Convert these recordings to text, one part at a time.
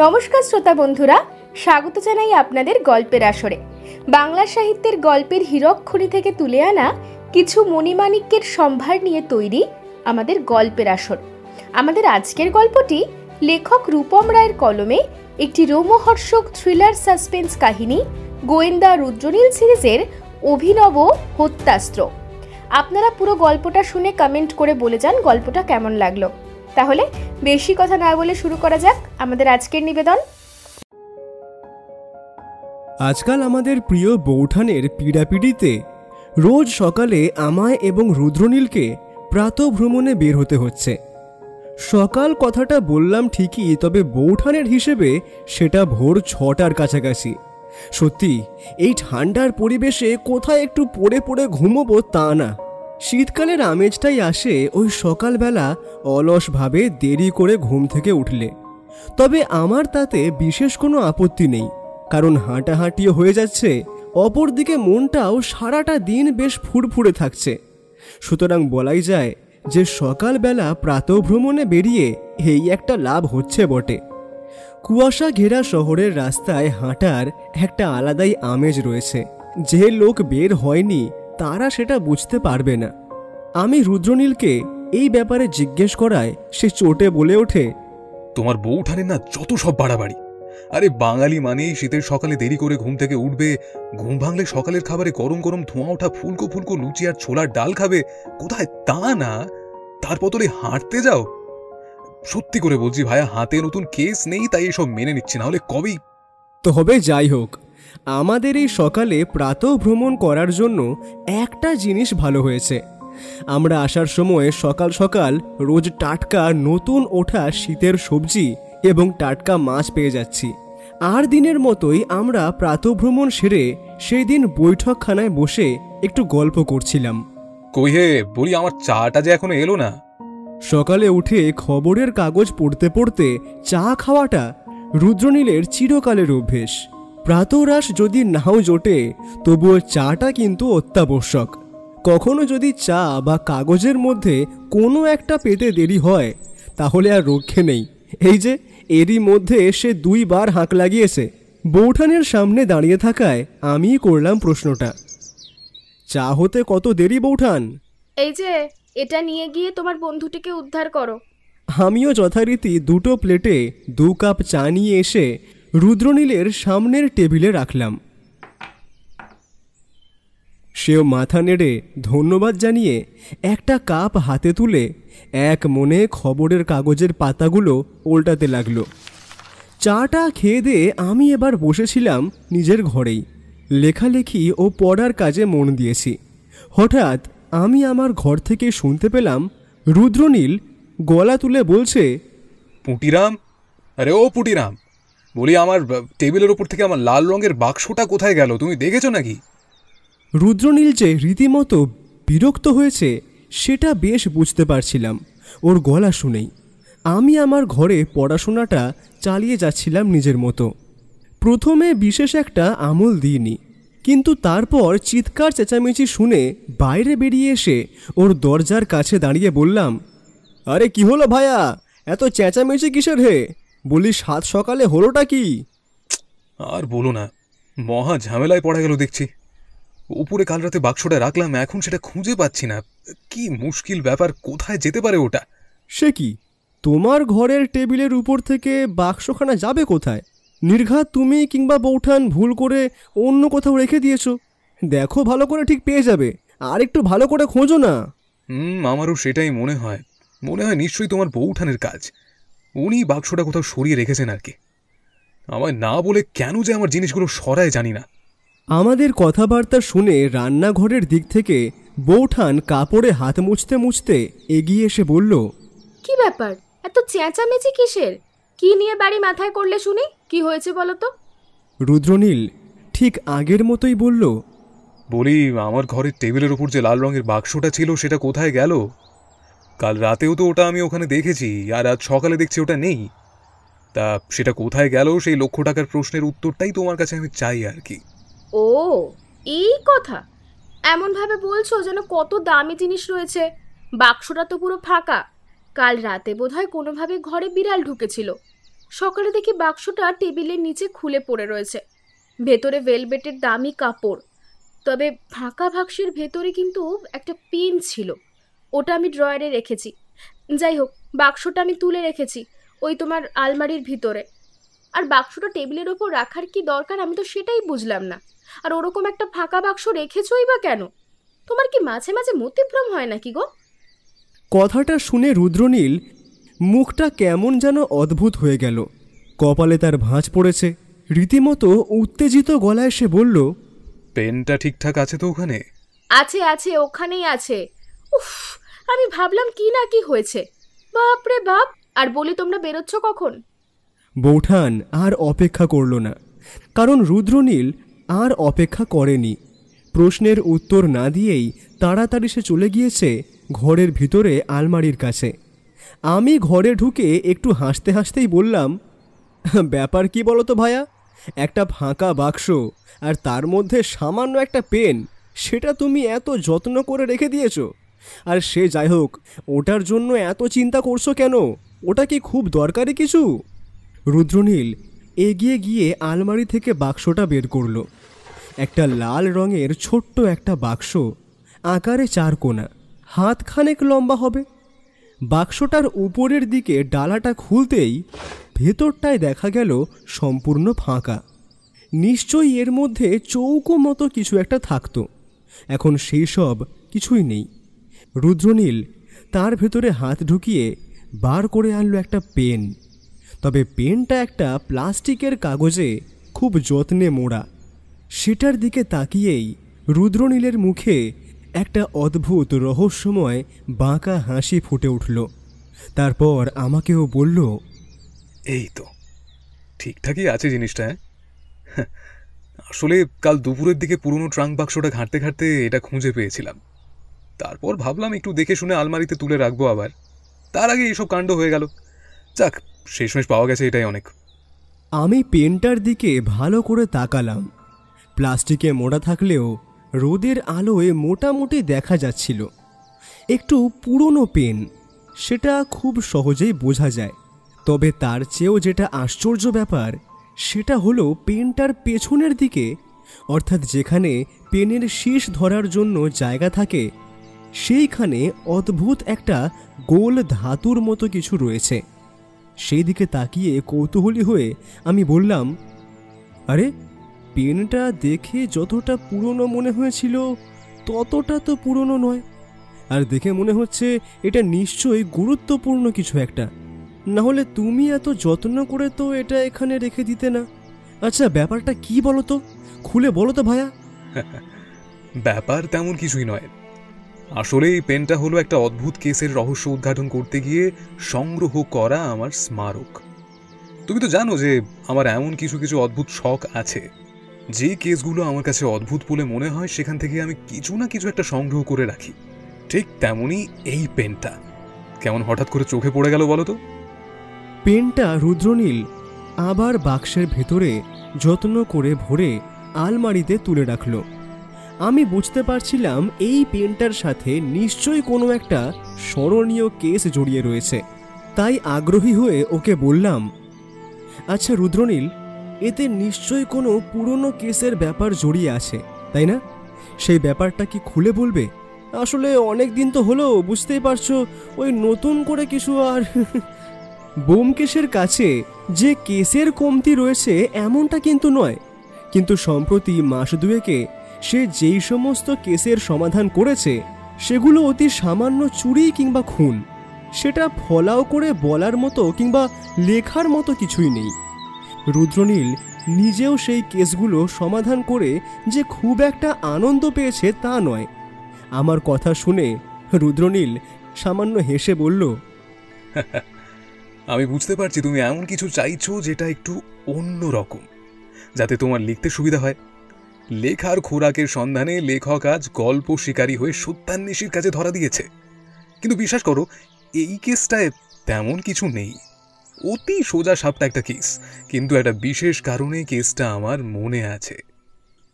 নমস্কার শ্রোতা বন্ধুরা, স্বাগত জানাই আপনাদের গল্পের আসরে। বাংলা সাহিত্যের গল্পের হীরক খনি থেকে তুলে আনা কিছু মণিমাণিক্যের সম্ভার নিয়ে তৈরি আমাদের গল্পের আসর। আমাদের আজকের গল্পটি লেখক রূপম রায়ের কলমে একটি রোমহর্ষক থ্রিলার সাসপেন্স কাহিনী গোয়েন্দা রুদ্রনীল সিরিজের অভিনব হত্যাস্ত্র। আপনারা পুরো গল্পটা শুনে কমেন্ট করে বলে যান গল্পটা কেমন লাগলো। তাহলে বেশি কথা না বলে শুরু করা যাক আমাদের আজকের নিবেদন। আজকাল আমাদের প্রিয় বৌঠানের পীড়াপিড়িতে রোজ সকালে আমায় এবং রুদ্রনীলকে প্রাতঃভ্রমণে বের হতে হচ্ছে। সকাল কথাটা বললাম ঠিকই, তবে বৌঠানের হিসেবে সেটা ভোর 6টার কাছাকাছি। সত্যি এই ঠান্ডার পরিবেশে কোথায় একটু পড়ে পড়ে ঘুমোবো তা না, শীতকালের আমেজটাই আসে ওই সকালবেলা অলসভাবে দেরি করে ঘুম থেকে উঠলে। তবে আমার তাতে বিশেষ কোনো আপত্তি নেই, কারণ হাঁটাহাঁটিও হয়ে যাচ্ছে, অপরদিকে মনটাও সারাটা দিন বেশ ফুরফুরে থাকছে। সুতরাং বলাই যায় যে সকালবেলা প্রাতঃভ্রমণে বেরিয়ে এই একটা লাভ হচ্ছে বটে। কুয়াশা ঘেরা শহরের রাস্তায় হাঁটার একটা আলাদাই আমেজ রয়েছে, যে লোক বের হয়নি তারা সেটা বুঝতে পারবে না। আমি রুদ্রনীলকে এই ব্যাপারে জিজ্ঞেস করায় সে চোটে বলে ওঠে, তোমার বউঠানের না যত সব বাড়াবাড়ি। আরে বাঙালি মানেই শীতের সকালে দেরি করে ঘুম থেকে উঠবে, ঘুম ভাঙলে সকালের খাবারে গরম গরম ধোঁয়া ওঠা ফুলকো ফুলকো লুচি আর ছোলার ডাল খাবে। কোথায় তা না, তার বদলে হাঁটতে যাও। সত্যি করে বলছি ভাইয়া, হাতে নতুন কেস নেই তাই এসব মেনে নিচ্ছি, না হলে কবেই। তবে যাই হোক, আমাদের এই সকালে প্রাতঃভ্রমণ করার জন্য একটা জিনিস ভালো হয়েছে। আমরা আসার সময় সকাল সকাল রোজ টাটকা নতুন ওঠা শীতের সবজি এবং টাটকা মাছ পেয়ে যাচ্ছি। আর দিনের মতোই আমরা প্রাতঃভ্রমণ সেরে সেই দিন বৈঠকখানায় বসে একটু গল্প করছিলাম। কই হে বলি, আমার চাটা যে এখনো এলো না। সকালে উঠে খবরের কাগজ পড়তে পড়তে চা খাওয়াটা রুদ্রনীলের চিরকালের অভ্যেস। প্রাতরাশ যদি নাও জোটে, তবুও চাটা কিন্তু অত্যাবশ্যক। কখনো যদি চা বা কাগজের মধ্যে কোনো একটা পেতে দেরি হয়, তাহলে আর রক্ষে নেই। এই যে এরই মধ্যে সে 2 বার হাঁক লাগিয়েছে। বৌঠানের সামনে দাঁড়িয়ে থাকায় আমিই করলাম প্রশ্নটা, চা হতে কত দেরি বৌঠান? এই যে এটা নিয়ে গিয়ে তোমার বন্ধুটিকে উদ্ধার করো। আমিও যথারীতি 2টো প্লেটে 2 কাপ চা নিয়ে এসে রুদ্রনীলের সামনের টেবিলে রাখলাম। সেও মাথা নেড়ে ধন্যবাদ জানিয়ে একটা কাপ হাতে তুলে এক মনে খবরের কাগজের পাতাগুলো উল্টাতে লাগলো। চাটা খেয়ে দিয়ে আমি এবার বসেছিলাম নিজের ঘরেই, লেখালেখি ও পড়ার কাজে মন দিয়েছি। হঠাৎ আমি আমার ঘর থেকে শুনতে পেলাম রুদ্রনীল গলা তুলে বলছে, পুটিরাম, আরে ও পুটিরাম, বলি আমার টেবিলের উপর থেকে আমার লাল রঙের বাক্সটা কোথায় গেল, তুমি দেখেছো নাকি? রুদ্রনীল যে রীতিমতো বিরক্ত হয়েছে সেটা বেশ বুঝতে পারছিলাম ওর গলা শুনেই। আমি আমার ঘরে পড়াশোনাটা চালিয়ে যাচ্ছিলাম নিজের মতো। প্রথমে বিশেষ একটা আমল দিইনি, কিন্তু তারপর চিৎকার চেঁচামেচি শুনে বাইরে বেরিয়ে এসে ওর দরজার কাছে দাঁড়িয়ে বললাম, আরে কি হলো ভাইয়া, এত চেঁচামেচি কিসের হে? বলি সাত সকালে হলোটা কি? আর বলো না, মহা ঝামেলায় পড়া গেল দেখছি। উপরে কাল রাতে বাক্সটা রাখলাম, এখন সেটা খুঁজে পাচ্ছি না। কি মুশকিল ব্যাপার, কোথায় যেতে পারে ওটা? সে কি, তোমার ঘরের টেবিলের উপর থেকে বাক্সখানা যাবে কোথায়? নির্ঘাত তুমি কিংবা বৌঠান ভুল করে অন্য কোথাও রেখে দিয়েছো। দেখো ভালো করে, ঠিক পেয়ে যাবে, আর একটু ভালো করে খোঁজো না। আমারও সেটাই মনে হয়। নিশ্চয়ই তোমার বৌঠানের কাজ, উনি বাক্সটা কোথাও সরিয়ে রেখেছেন আর কি। আমায় না বলে কেন যে আমার জিনিসগুলো সরায় জানি না। আমাদের কথাবার্তা শুনে রান্নাঘরের দিক থেকে বৌঠান কাপড়ে হাত মুছতে মুছতে এগিয়ে এসে বলল, কি ব্যাপার, এত চেঁচামেচি কিসের? কি নিয়ে বাড়ি মাথায় করলে শুনি? কি হয়েছে বলো তো? রুদ্রনীল ঠিক আগের মতোই বলল, বলি আমার ঘরের টেবিলের উপর যে লাল রঙের বাক্সটা ছিল সেটা কোথায় গেল? কাল রাতেও তো ওটা আমি ওখানে দেখেছি, আর আজ সকালে দেখছি ওটা নেই। তা সেটা কোথায় গেল, সেই লক্ষ টাকার প্রশ্নের উত্তরটাই তোমার কাছে আমি চাই আর কি। ও এই কথা, এমন ভাবে বলছো যেন কত দামি জিনিস রয়েছে। বাক্সটা তো পুরো ফাঁকা। কাল রাতে বোধহয় কোনোভাবে ঘরে বিড়াল ঢুকেছিল। সকালে দেখি বাক্সটা টেবিলের নিচে খুলে পড়ে রয়েছে, ভেতরে ভেলভেটের দামি কাপড়, তবে ফাঁকা বাক্সের ভেতরে কিন্তু একটা পেন ছিল, ওটা আমি ড্রয়ারে রেখেছি। যাই হোক, বাক্সটা আমি তুলে রেখেছি ওই তোমার আলমারির ভিতরে। আর বাক্সটা টেবিলের ওপর রাখার কি দরকার আমি তো সেটাই বুঝলাম না। আর ওরকম একটা ফাঁকা বাক্স রেখেছই বা কেন? তোমার কি মাঝে মাঝে মতিভ্রম হয় নাকি গো? কথাটা শুনে রুদ্রনীল মুখটা কেমন যেন অদ্ভুত হয়ে গেল, কপালে তার ভাঁজ পড়েছে। রীতিমতো উত্তেজিত গলায় সে বলল, পেনটা ঠিকঠাক আছে তো ওখানে? আছে আছে, ওখানেই আছে। উফ, আমি ভাবলাম কি না কি হয়েছে, বাপরে বাপ। আর বলি, তোমরা বেরোচ্ছ কখন? বৌঠান আর অপেক্ষা করল না, কারণ রুদ্রনীল আর অপেক্ষা করেনি। প্রশ্নের উত্তর না দিয়েই তাড়াতাড়ি সে চলে গিয়েছে ঘরের ভিতরে আলমারির কাছে। আমি ঘরে ঢুকে একটু হাসতে হাসতেই বললাম, ব্যাপার কি বলো তো ভায়া, একটা ফাঁকা বাক্স আর তার মধ্যে সামান্য একটা পেন, সেটা তুমি এত যত্ন করে রেখে দিয়েছো। আর সে যাই হোক, ওটার জন্য এত চিন্তা করছো কেন? ওটা কি খুব দরকারি কিছু? রুদ্রনীল এগিয়ে গিয়ে আলমারি থেকে বাক্সটা বের করল। একটা লাল রঙের ছোট্ট একটা বাক্স, আকারে 4 কোণা, হাতখানেক লম্বা হবে। বাক্সটার উপরের দিকে ডালাটা খুলতেই ভেতরটায় দেখা গেল সম্পূর্ণ ফাঁকা। নিশ্চয়ই এর মধ্যে চৌকো মতো কিছু একটা থাকতো। এখন সেই সব কিছুই নেই। রুদ্রনীল তার ভেতরে হাত ঢুকিয়ে বার করে আনলো একটা পেন, তবে পেনটা একটা প্লাস্টিকের কাগজে খুব যত্নে মোড়া। সেটার দিকে তাকিয়েই রুদ্রনীলের মুখে একটা অদ্ভুত রহস্যময় বাঁকা হাসি ফুটে উঠল। তারপর আমাকেও বলল, এই তো ঠিকঠাকই আছে জিনিসটা। আসলে কাল দুপুরের দিকে পুরনো ট্রাঙ্ক বাক্সটা ঘাঁটতে ঘাঁটতে এটা খুঁজে পেয়েছিলাম। তারপর ভাবলাম একটু দেখে শুনে আলমারিতে তুলে রাখবো, আবার তার আগে এইসব কাণ্ড হয়ে গেল। যাক, শেষমেশ পাওয়া গেছে, এটাই অনেক। আমি পেনটার দিকে ভালো করে তাকালাম। প্লাস্টিকে মোড়া থাকলেও রোদের আলোয় মোটামুটি দেখা যাচ্ছিল। একটু পুরনো পেন, সেটা খুব সহজেই বোঝা যায়। তবে তার চেয়েও যেটা আশ্চর্য ব্যাপার, সেটা হলো পেনটার পেছনের দিকে, অর্থাৎ যেখানে পেনের শীষ ধরার জন্য জায়গা থাকে, সেইখানে অদ্ভুত একটা গোল ধাতুর মতো কিছু রয়েছে। সেই দিকে তাকিয়ে কৌতূহলী হয়ে আমি বললাম, আরে, পেনটা দেখে যতটা পুরনো মনে হয়েছিল ততটা তো পুরনো নয়। আর দেখে মনে হচ্ছে এটা নিশ্চয়ই গুরুত্বপূর্ণ কিছু একটা, না হলে তুমি এত যত্ন করে তো এটা এখানে রেখে দিতে না। আচ্ছা, ব্যাপারটা কি বলো তো, খুলে বলো তো ভাইয়া। ব্যাপার তেমন কিছুই নয়। আসলে এই পেনটা হলো একটা অদ্ভুত কেসের রহস্য উদ্ঘাটন করতে গিয়ে সংগ্রহ করা আমার স্মারক। তুমি তো জানো যে আমার এমন কিছু কিছু অদ্ভুত শখ আছে। যে কেসগুলো আমার কাছে অদ্ভুত বলে মনে হয়, সেখান থেকে আমি কিছু না কিছু একটা সংগ্রহ করে রাখি। ঠিক তেমনই এই পেনটা কেমন হঠাৎ করে চোখে পড়ে গেল বলো তো? পেনটা রুদ্রনীল আবার বাক্সের ভেতরে যত্ন করে ভরে আলমারিতে তুলে রাখল। আমি বুঝতে পারছিলাম এই পেনটার সাথে নিশ্চয়ই কোনো একটা স্মরণীয় কেস জড়িয়ে রয়েছে। তাই আগ্রহী হয়ে ওকে বললাম, আচ্ছা রুদ্রনীল, এতে নিশ্চয়ই কোনো পুরনো কেসের ব্যাপার জড়িয়ে আছে, তাই না? সেই ব্যাপারটা কি খুলে বলবে? আসলে অনেক দিন তো হলো, বুঝতেই পারছো, ওই নতুন করে কিছু আর ব্যোমকেশের কাছে যে কেসের কমতি রয়েছে এমনটা কিন্তু নয়, কিন্তু সম্প্রতি মাস দুয়েকে সে যেই সমস্ত কেসের সমাধান করেছে সেগুলো অতি সামান্য চুরি কিংবা খুন। সেটা ফলাও করে বলার মতো কিংবা লেখার মতো কিছুই নেই। রুদ্রনীল নিজেও সেই কেসগুলো সমাধান করে যে খুব একটা আনন্দ পেয়েছে তা নয়। আমার কথা শুনে রুদ্রনীল সামান্য হেসে বলল, আমি বুঝতে পারছি তুমি এমন কিছু চাইছো যেটা একটু অন্য রকম, যাতে তোমার লিখতে সুবিধা হয়। লেখার খোরাকের সন্ধানে লেখক আজ গল্প শিকারী হয়ে সত্যান্বেষীর কাছে ধরা দিয়েছে। কিন্তু বিশ্বাস করো, এই কেসটায় তেমন কিছু নেই। অতি সোজা সাপটা একটা কেস, কিন্তু একটা বিশেষ কারণে কেসটা আমার মনে আছে।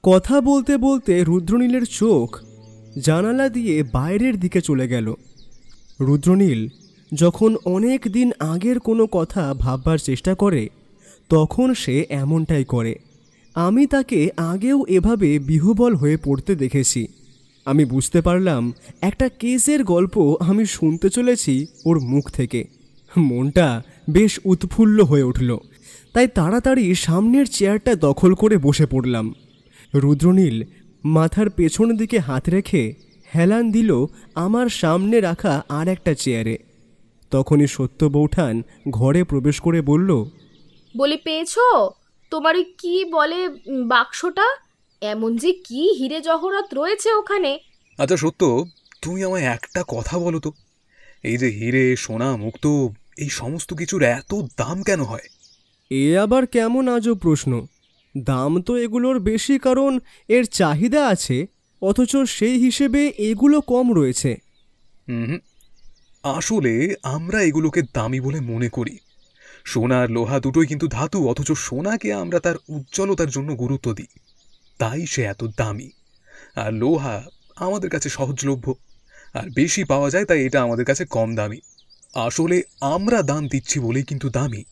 কথা বলতে বলতে রুদ্রনীলের চোখ জানালা দিয়ে বাইরের দিকে চলে গেল। রুদ্রনীল যখন অনেক দিন আগের কোনো কথা ভাববার চেষ্টা করে তখন সে এমনটাই করে। আমি তাকে আগেও এভাবে বিহ্বল হয়ে পড়তে দেখেছি। আমি বুঝতে পারলাম একটা কেসের গল্প আমি শুনতে চলেছি ওর মুখ থেকে। মনটা বেশ উৎফুল্ল হয়ে উঠল, তাই তাড়াতাড়ি সামনের চেয়ারটা দখল করে বসে পড়লাম। রুদ্রনীল মাথার পেছন দিকে হাত রেখে হেলান দিল আমার সামনে রাখা আর একটা চেয়ারে। তখনই সত্য বৌঠান ঘরে প্রবেশ করে বলল, বলি পেয়েছো তোমার ওই কি বলে বাক্সটা? এমন যে কি হিরে জহরত রয়েছে ওখানে। আচ্ছা সত্য, তুমি আমায় একটা কথা বলো তো, এই যে হিরে সোনা মুক্ত এই সমস্ত কিছুর এত দাম কেন হয়? এ আবার কেমন আজব প্রশ্ন। দাম তো এগুলোর বেশি কারণ এর চাহিদা আছে, অথচ সেই হিসেবে এগুলো কম রয়েছে। আসলে আমরা এগুলোকে দামি বলে মনে করি। সোনা আর লোহা দুটোই কিন্তু ধাতু, অথচ সোনাকে আমরা তার উজ্জ্বলতার জন্য গুরুত্ব দিই, তাই সে এত দামি। আর লোহা আমাদের কাছে সহজলভ্য আর বেশি পাওয়া যায়, তাই এটা আমাদের কাছে কম দামি। আসলে আমরা দাম দিচ্ছি বলেই কিন্তু দামি,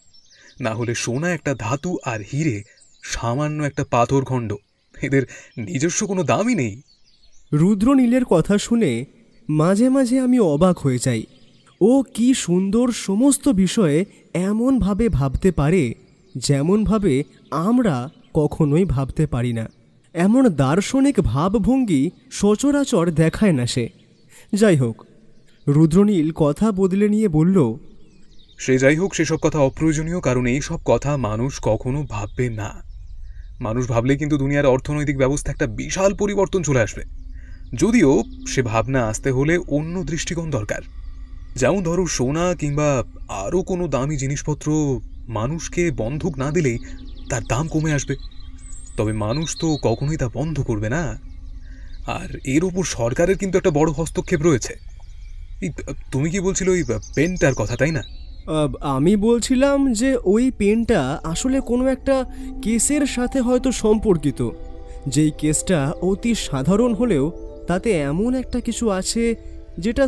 না হলে সোনা একটা ধাতু আর হিরে সামান্য একটা পাথর খণ্ড, এদের নিজস্ব কোনো দামই নেই। রুদ্রনীলের কথা শুনে মাঝে মাঝে আমি অবাক হয়ে যাই। ও কি সুন্দর সমস্ত বিষয়ে এমনভাবে ভাবতে পারে যেমনভাবে আমরা কখনোই ভাবতে পারি না। এমন দার্শনিক ভাবভঙ্গি সচরাচর দেখায় না সে। যাই হোক, রুদ্রনীল কথা বদলে নিয়ে বলল, সে যাই হোক, সেসব কথা অপ্রয়োজনীয়, কারণ এই সব কথা মানুষ কখনো ভাববে না। মানুষ ভাবলে কিন্তু দুনিয়ার অর্থনৈতিক ব্যবস্থা একটা বিশাল পরিবর্তন চলে আসবে। যদিও সে ভাবনা আসতে হলে অন্য দৃষ্টিকোণ দরকার। যেমন ধরো, সোনা কিংবা আরও কোনো দামি জিনিসপত্র মানুষকে বন্ধক না দিলেই তার দাম কমে আসবে, তবে মানুষ তো কখনোই তা বন্ধ করবে না। আর এর ওপর সরকারের কিন্তু একটা বড় হস্তক্ষেপ রয়েছে। তুমি কি বলছিলে ওই পেনটার কথা, তাই না? আমি বলছিলাম যে ওই পেনটা আসলে কোনো একটা কেসের সাথে হয়তো সম্পর্কিত, যেই কেসটা অতি সাধারণ হলেও তাতে এমন একটা কিছু আছে যেটা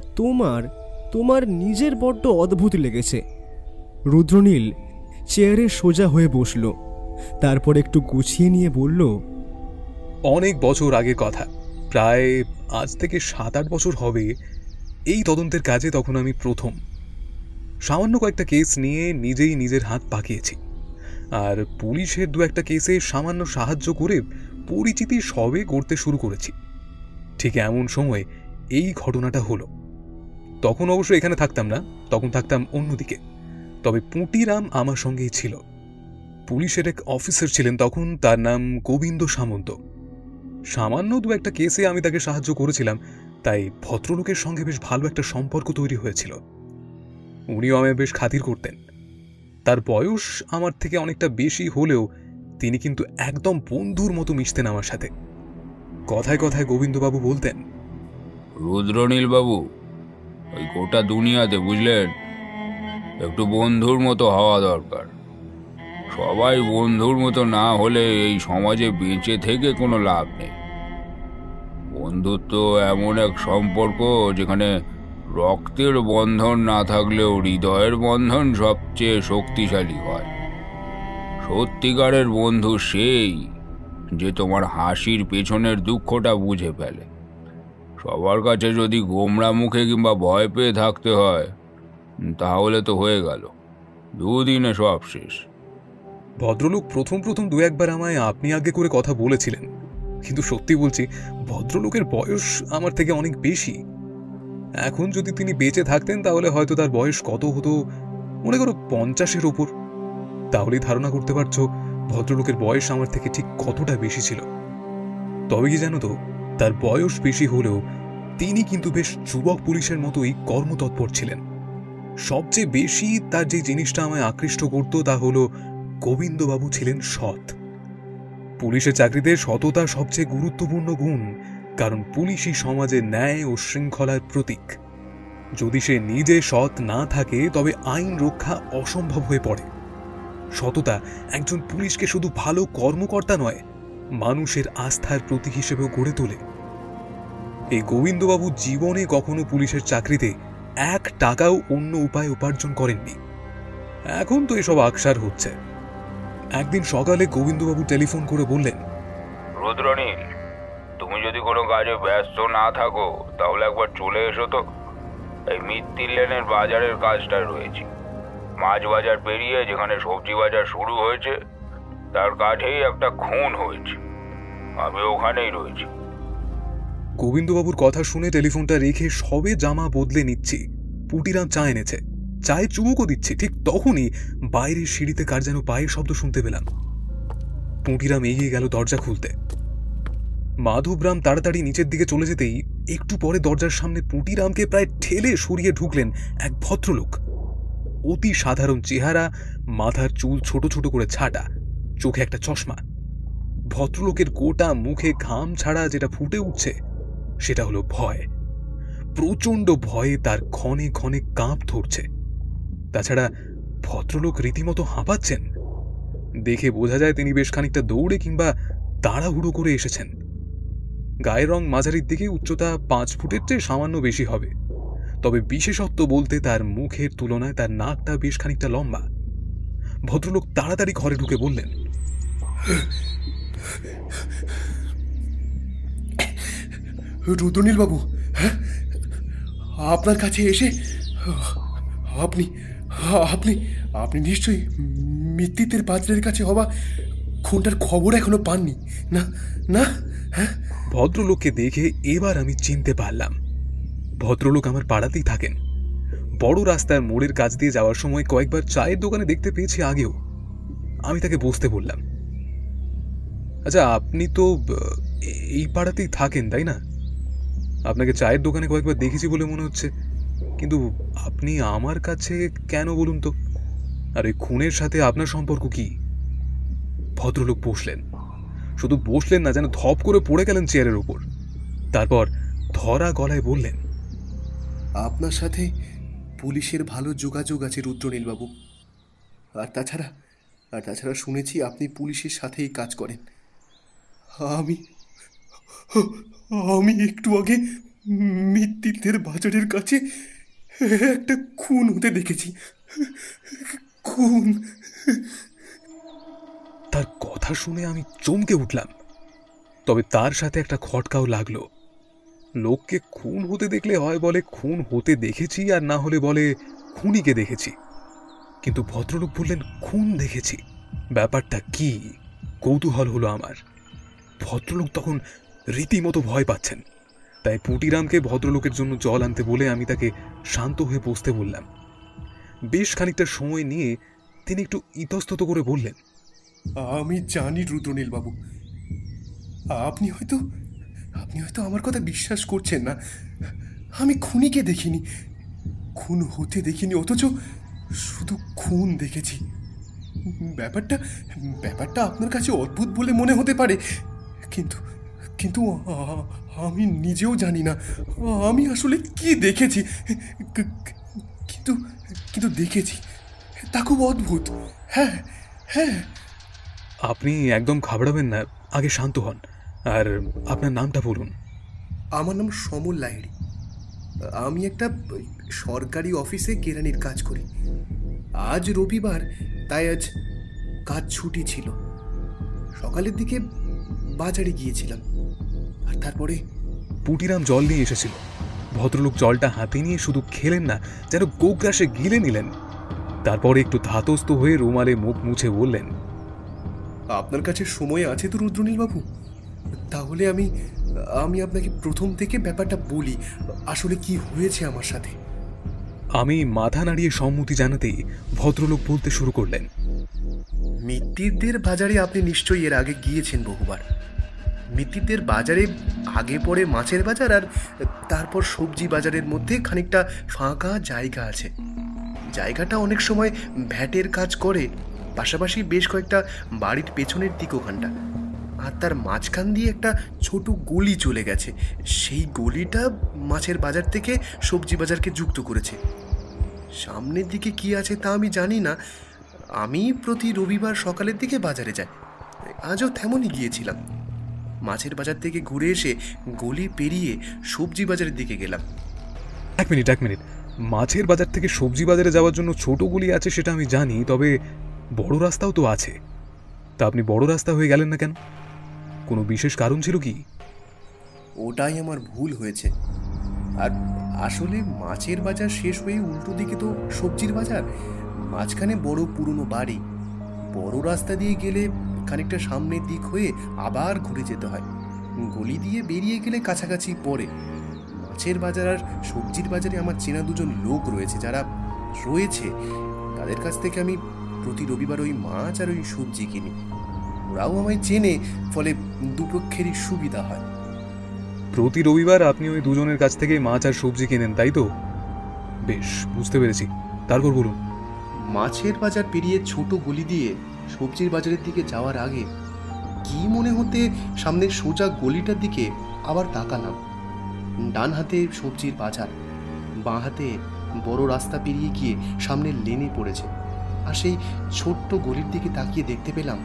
তোমার নিজের বড্ড অদ্ভুত লেগেছে। রুদ্রনীল চেয়ারে সোজা হয়ে বসল, তারপর একটু গুছিয়ে নিয়ে বলল, অনেক বছর আগের কথা, প্রায় আজ থেকে 7-8 বছর হবে। এই তদন্তের কাজে তখন আমি প্রথম। সামান্য কয়েকটা কেস নিয়ে নিজেই নিজের হাত পাকিয়েছি, আর পুলিশের 2-1 কেসে সামান্য সাহায্য করে পরিচিতি সবে করতে শুরু করেছি। ঠিক এমন সময় এই ঘটনাটা হলো। তখন অবশ্য এখানে থাকতাম না, তখন থাকতাম অন্যদিকে, তবে পুঁটিরাম আমার সঙ্গেই ছিল। পুলিশের এক অফিসার ছিলেন তখন, তার নাম গোবিন্দ সামন্ত। সামান্য 2-1 কেসে আমি তাকে সাহায্য করেছিলাম, তাই ভদ্রলোকের সঙ্গে বেশ ভালো একটা সম্পর্ক তৈরি হয়েছিল। উনিও আমায় বেশ খাতির করতেন। তার বয়স আমার থেকে অনেকটা বেশি হলেও তিনি কিন্তু একদম বন্ধুর মতো মিশতেন আমার সাথে। কথায় কথায় গোবিন্দবাবু বলতেন, রুদ্রনীল বাবু, ওই গোটা দুনিয়াতে বুঝলেন একটু বন্ধুর মতো হওয়া দরকার। সবাই বন্ধুর মতো না হলে এই সমাজে বেঁচে থেকে কোনো লাভ নেই। বন্ধুত্ব এমন এক সম্পর্ক যেখানে রক্তের বন্ধন না থাকলেও হৃদয়ের বন্ধন সবচেয়ে শক্তিশালী হয়। সত্যিকারের বন্ধু সেই যে তোমার হাসির পেছনের দুঃখটা বুঝে ফেলে। সবার কাছে যদি গোমরা মুখে কিংবা ভয় পেয়ে থাকতে হয়, তাহলে তো হয়ে গেল, দুদিনে সব শেষ। ভদ্রলোক প্রথম 2-1 বার আমায় আপনি আগে করে কথা বলেছিলেন, কিন্তু সত্যি বলছি, ভদ্রলোকের বয়স আমার থেকে অনেক বেশি। এখন যদি তিনি বেঁচে থাকতেন তাহলে হয়তো তার বয়স কত হতো, মনে করো 50-এর ওপর। তাহলেই ধারণা করতে পারছো ভদ্রলোকের বয়স আমার থেকে ঠিক কতটা বেশি ছিল। তবে কি জানো তো, তার বয়স বেশি হলেও তিনি কিন্তু বেশ যুবক পুলিশের মতোই কর্মতৎপর ছিলেন। সবচেয়ে বেশি তার যে জিনিসটা আমায় আকৃষ্ট করত তা হলো গোবিন্দবাবু ছিলেন সৎ। পুলিশের চাকরিতে সততা সবচেয়ে গুরুত্বপূর্ণ গুণ, কারণ পুলিশই সমাজে ন্যায় ও শৃঙ্খলার প্রতীক। যদি সে নিজে সৎ না থাকে তবে আইন রক্ষা অসম্ভব হয়ে পড়ে। সততা একজন পুলিশকে শুধু ভালো কর্মকর্তা নয়, মানুষের আস্থার প্রতীক হিসেবেও গড়ে তোলে। এই গোবিন্দবাবু জীবনে কখনো পুলিশের চাকরিতে 1 টাকাও অন্য উপায় উপার্জন করেননি। এখন তো এসব আকসার হচ্ছে। একদিন সকালে গোবিন্দবাবু টেলিফোন করে বললেন, রুদ্রনীল, তুমি যদি কোনো কাজে ব্যস্ত না থাকো তাহলে একবার চলে এসো তো। এই মিত্তির লেনের বাজারের কাজটা রয়েছে। মাছ বাজার পেরিয়ে যেখানে সবজি বাজার শুরু হয়েছে তার কাছেই একটা খুন হয়েছে। আমি ওখানেই রয়েছি। গোবিন্দবাবুর কথা শুনে টেলিফোনটা রেখে সবে জামা বদলে নিচ্ছি, পুটিরাম চা এনেছে, চায়ে চুমুকও দিচ্ছি। ঠিক তখনই বাইরের সিঁড়িতে কার যেন পায়ের শব্দ শুনতে পেলাম। পুটিরাম এগিয়ে গেল দরজা খুলতে। মাধবরাম তাড়াতাড়ি নিচের দিকে চলে যেতেই একটু পরে দরজার সামনে পুটিরামকে প্রায় ঠেলে সরিয়ে ঢুকলেন এক ভদ্রলোক। অতি সাধারণ চেহারা, মাথার চুল ছোট ছোট করে ছাটা, চোখে একটা চশমা। ভদ্রলোকের গোটা মুখে ঘাম ছাড়া যেটা ফুটে উঠছে সেটা হলো ভয়। প্রচন্ড ভয়ে তার ক্ষণে ক্ষণে কাঁপ ধরছে। তাছাড়া ভদ্রলোক রীতিমতো হাঁপাচ্ছেন। দেখে বোঝা যায় তিনি বেশ খানিকটা দৌড়ে কিংবা তাড়াহুড়ো করে এসেছেন। গায়ের রং মাঝারির দিকে, উচ্চতা 5 ফুটের চেয়ে সামান্য বেশি হবে। তবে বিশেষত্ব বলতে তার মুখের তুলনায় তার নাকটা বেশ খানিকটা লম্বা। ভদ্রলোক তাড়াতাড়ি ঘরে ঢুকে বললেন, রুদ্রনীল বাবু, হ্যাঁ, আপনার কাছে এসে আপনি আপনি আপনি নিশ্চয়ই মিত্তিতের বাজারের কাছে হওয়া খুনটার খবর এখনো পাননি, না? না, হ্যাঁ। ভদ্রলোককে দেখে এবার আমি চিনতে পারলাম। ভদ্রলোক আমার পাড়াতেই থাকেন। বড় রাস্তার মোড়ের কাছ দিয়ে যাওয়ার সময় কয়েকবার চায়ের দোকানে দেখতে পেয়েছি আগেও। আমি তাকে বসতে বললাম, আচ্ছা, আপনি তো এই পাড়াতেই থাকেন তাই না? আপনাকে চায়ের দোকানে কয়েকবার দেখেছি বলে মনে হচ্ছে, কিন্তু আপনি আমার কাছে কেন বলুন তো? আর ওই খুনের সাথে আপনার সম্পর্ক কি? ভদ্রলোক বসলেন, শুধু বসলেন না, যেন ধপ করে পড়ে গেলেন চেয়ারের উপর। তারপর ধরা গলায় বললেন, আপনার সাথে পুলিশের ভালো যোগাযোগ আছে রুদ্রনীল বাবু। আর তাছাড়া শুনেছি আপনি পুলিশের সাথেই কাজ করেন। আমি আমি একটু আগে মিত্তিরদের বাজারের কাছে একটা খুন হতে দেখেছি। খুন! তার কথা শুনে আমি চমকে উঠলাম। তবে তার সাথে একটা খটকাও লাগলো। লোককে খুন হতে দেখলে হয় বলে খুন হতে দেখেছি, আর না হলে বলে খুনিকে দেখেছি। কিন্তু ভদ্রলোক বললেন খুন দেখেছি। ব্যাপারটা কি? কৌতূহল হলো আমার। ভদ্রলোক তখন রীতিমতো ভয় পাচ্ছেন। তাই পুটিরামকে ভদ্রলোকের জন্য জল আনতে বলে আমি তাকে শান্ত হয়ে বসতে বললাম। বেশ খানিকটা সময় নিয়ে তিনি একটু ইতস্তত করে বললেন, আমি জানি রুদ্রনীল বাবু, আপনি হয়তো আমার কথা বিশ্বাস করছেন না। আমি খুনিকে দেখিনি, খুন হতে দেখিনি, অথচ শুধু খুন দেখেছি। ব্যাপারটা আপনার কাছে অদ্ভুত বলে মনে হতে পারে, কিন্তু আমি নিজেও জানি না আমি আসলে কি দেখেছি। কিন্তু দেখেছি, তা খুব অদ্ভুত। হ্যাঁ হ্যাঁ। আপনি একদম ঘাবড়াবেন না, আগে শান্ত হন। আর আপনার নামটা বলুন। আমার নাম সমল লাহিড়ী। আমি একটা সরকারি অফিসে কেরানির কাজ করি। আজ রবিবার, তাই আজ কাজ ছুটি ছিল। সকালের দিকে বাজারে গিয়েছিলাম, আর তারপরে পুটিরাম জল নিয়ে এসেছিল। ভদ্রলোক জলটা হাতে নিয়ে শুধু খেলেন না, যেন গোগ্রাসে গিলে নিলেন। তারপরে একটু ধাতস্থ হয়ে রুমালে মুখ মুছে বললেন, আপনার কাছে সময় আছে তো রুদ্রনীল বাবু? তাহলে আমি আপনাকে প্রথম থেকে ব্যাপারটা বলি, আসলে কি হয়েছে আমার সাথে। আমি মাথা নাড়িয়ে সম্মতি জানাতেই ভদ্রলোক বলতে শুরু করলেন, মিত্তিরদের বাজারে আপনি নিশ্চয়ই এর আগে গিয়েছেন বহুবার। মিত্তিরদের বাজারে আগে পরে মাছের বাজার, আর তারপর সবজি বাজারের মধ্যে খানিকটা ফাঁকা জায়গা আছে। জায়গাটা অনেক সময় ভ্যাটের কাজ করে, পাশাপাশি বেশ কয়েকটা বাড়ির পেছনের দিক ওখানটা। আর তার মাঝখান দিয়ে একটা ছোট গলি চলে গেছে। সেই গলিটা মাছের বাজার থেকে সবজি বাজারকে যুক্ত করেছে। সামনের দিকে কি আছে তা আমি জানি না। আমি প্রতি রবিবার সকালের দিকে বাজারে যাই, আজও তেমনই গিয়েছিলাম। মাছের বাজার থেকে ঘুরে এসে গলি পেরিয়ে সবজি বাজারের দিকে গেলাম। এক মিনিট, মাছের বাজার থেকে সবজি বাজারে যাওয়ার জন্য ছোট গলি আছে সেটা আমি জানি, তবে বড় রাস্তাও তো আছে। তা আপনি বড় রাস্তা হয়ে গেলেন না কেন? কোনো বিশেষ কারণ ছিল কি? ওটাই আমার ভুল হয়েছে। আর আসলে মাছের বাজার শেষ হয়ে উল্টো দিকে তো সবজির বাজার, মাঝখানে বড় পুরনো বাড়ি। বড় রাস্তা দিয়ে গেলে খানিকটা সামনের দিক হয়ে আবার ঘুরে যেতে হয়, গলি দিয়ে বেরিয়ে গেলে কাছাকাছি পড়ে। মাছের বাজার আর সবজির বাজারে আমার চেনা দুজন লোক রয়েছে, যারা রয়েছে তাদের কাছ থেকে আমি প্রতি রবিবার ওই মাছ আর ওই সবজি কিনি। ওরাও আমায় চেনে, ফলে দুপক্ষেরই সুবিধা হয়। প্রতি রবিবার আপনি ওই দুজনের কাছ থেকে মাছ আর সবজি কেনেন, তাই তো? বেশ, বুঝতে পেরেছি। তারপর বলুন। মাছের বাজার পেরিয়ে ছোট গলি দিয়ে সবজির বাজারের দিকে যাওয়ার আগে কি মনে হতে সামনের সোজা গলিটার দিকে আবার তাকালাম। ডান হাতে সবজির বাজার, বাঁ হাতে বড় রাস্তা পেরিয়ে গিয়ে সামনের লেনে পড়েছে। আর সেই ছোট্ট গলির দিকে তাকিয়ে দেখতে পেলাম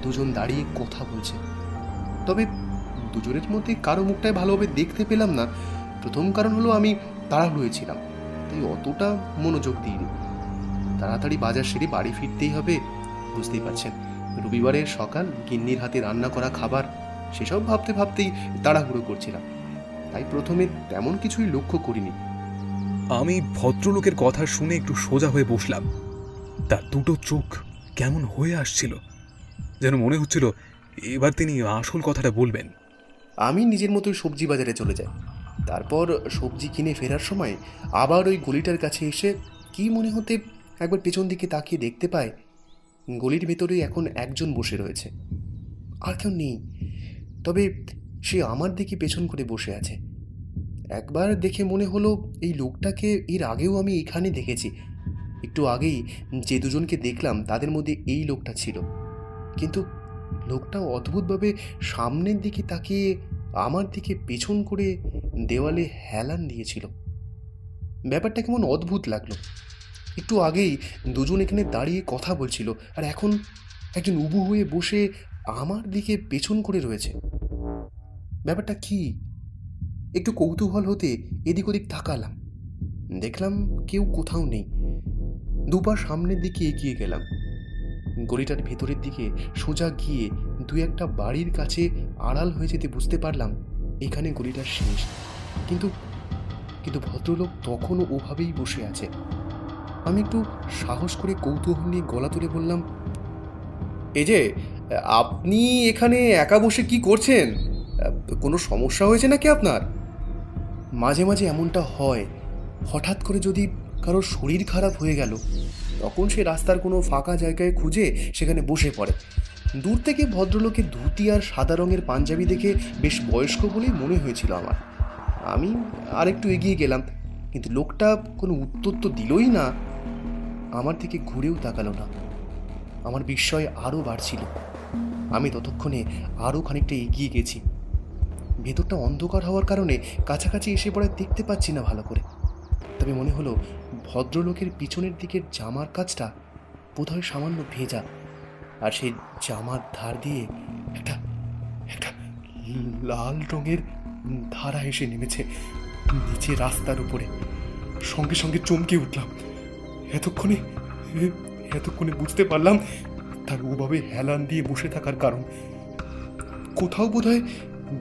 দুজন দাঁড়িয়ে কথা বলছে। তবে দুজনের মধ্যে কারো মুখটাই ভালোভাবে দেখতে পেলাম না। প্রথম কারণ হলো আমি তাড়াহুড়োয় ছিলাম, তাই অতটা মনোযোগ দিইনি। তাড়াতাড়ি বাজার সেরে বাড়ি ফিরতেই হবে, বুঝতেই পারছেন। রবিবারের সকাল, গিন্নির হাতে রান্না করা খাবার, সেসব ভাবতে ভাবতেই তাড়াহুড়ো করছিলাম, তাই প্রথমে তেমন কিছুই লক্ষ্য করিনি। আমি ভদ্রলোকের কথা শুনে একটু সোজা হয়ে বসলাম। তার দুটো চোখ কেমন হয়ে আসছিল, যেন মনে হচ্ছিল এবার তিনি আসল কথাটা বলবেন। আমি নিজের মতোই সবজি বাজারে চলে যাই। তারপর সবজি কিনে ফেরার সময় আবার ওই গলিটার কাছে এসে কি মনে হতে একবার পেছন দিকে তাকিয়ে দেখতে পাই গলির ভেতরেই এখন একজন বসে রয়েছে, আর কেউ নেই। তবে সে আমার দিকে পেছন করে বসে আছে। একবার দেখে মনে হলো এই লোকটাকে এর আগেও আমি এখানে দেখেছি। একটু আগেই যে দুজনকে দেখলাম তাদের মধ্যে এই লোকটা ছিল, কিন্তু লোকটা অদ্ভুতভাবে সামনের দিকে তাকিয়ে আমার দিকে পেছন করে দেওয়ালে হেলান দিয়েছিল। ব্যাপারটা কেমন অদ্ভুত লাগলো। একটু আগেই দুজন এখানে দাঁড়িয়ে কথা বলছিল, আর এখন একজন উবু হয়ে বসে আমার দিকে পেছন করে রয়েছে। ব্যাপারটা কি? একটু কৌতূহল হতে এদিক ওদিক তাকালাম, দেখলাম কেউ কোথাও নেই। দুবার সামনের দিকে এগিয়ে গেলাম। গলিটার ভেতরের দিকে সোজা গিয়ে দু একটা বাড়ির কাছে আড়াল হয়ে যেতে বুঝতে পারলাম এখানে গলিটার শেষ। কিন্তু কিন্তু ভদ্রলোক তখনও ওভাবেই বসে আছে। আমি একটু সাহস করে কৌতূহল নিয়ে গলা তুলে বললাম, এই যে আপনি এখানে একা বসে কি করছেন? কোনো সমস্যা হয়েছে নাকি আপনার? মাঝে মাঝে এমনটা হয়, হঠাৎ করে যদি কারোর শরীর খারাপ হয়ে গেল তখন সে রাস্তার কোনো ফাঁকা জায়গায় খুঁজে সেখানে বসে পড়ে। দূর থেকে ভদ্রলোকের ধুতি আর সাদা রঙের পাঞ্জাবি দেখে বেশ বয়স্ক বলেই মনে হয়েছিল আমার। আমি আরেকটু এগিয়ে গেলাম, কিন্তু লোকটা কোনো উত্তর তো দিলই না, আমার দিকে ঘুরেও তাকালো না। আমার বিস্ময় আরও বাড়ছিল। আমি ততক্ষণে আরও খানিকটা এগিয়ে গেছি। ভেতরটা অন্ধকার হওয়ার কারণে কাছাকাছি এসে পড়ে দেখতে পাচ্ছি না ভালো করে। তবে মনে হলো ভদ্রলোকের পিছনের দিকের জামার কাজটা বোধহয় সামান্য ভেজা, আর সেই জামার ধার দিয়ে একটা একটা লাল রঙের ধারা এসে নেমেছে নিচে রাস্তার উপরে। সঙ্গে সঙ্গে চমকে উঠলাম। এতক্ষণে বুঝতে পারলাম তার ওভাবে হেলান দিয়ে বসে থাকার কারণ। কোথাও বোধহয়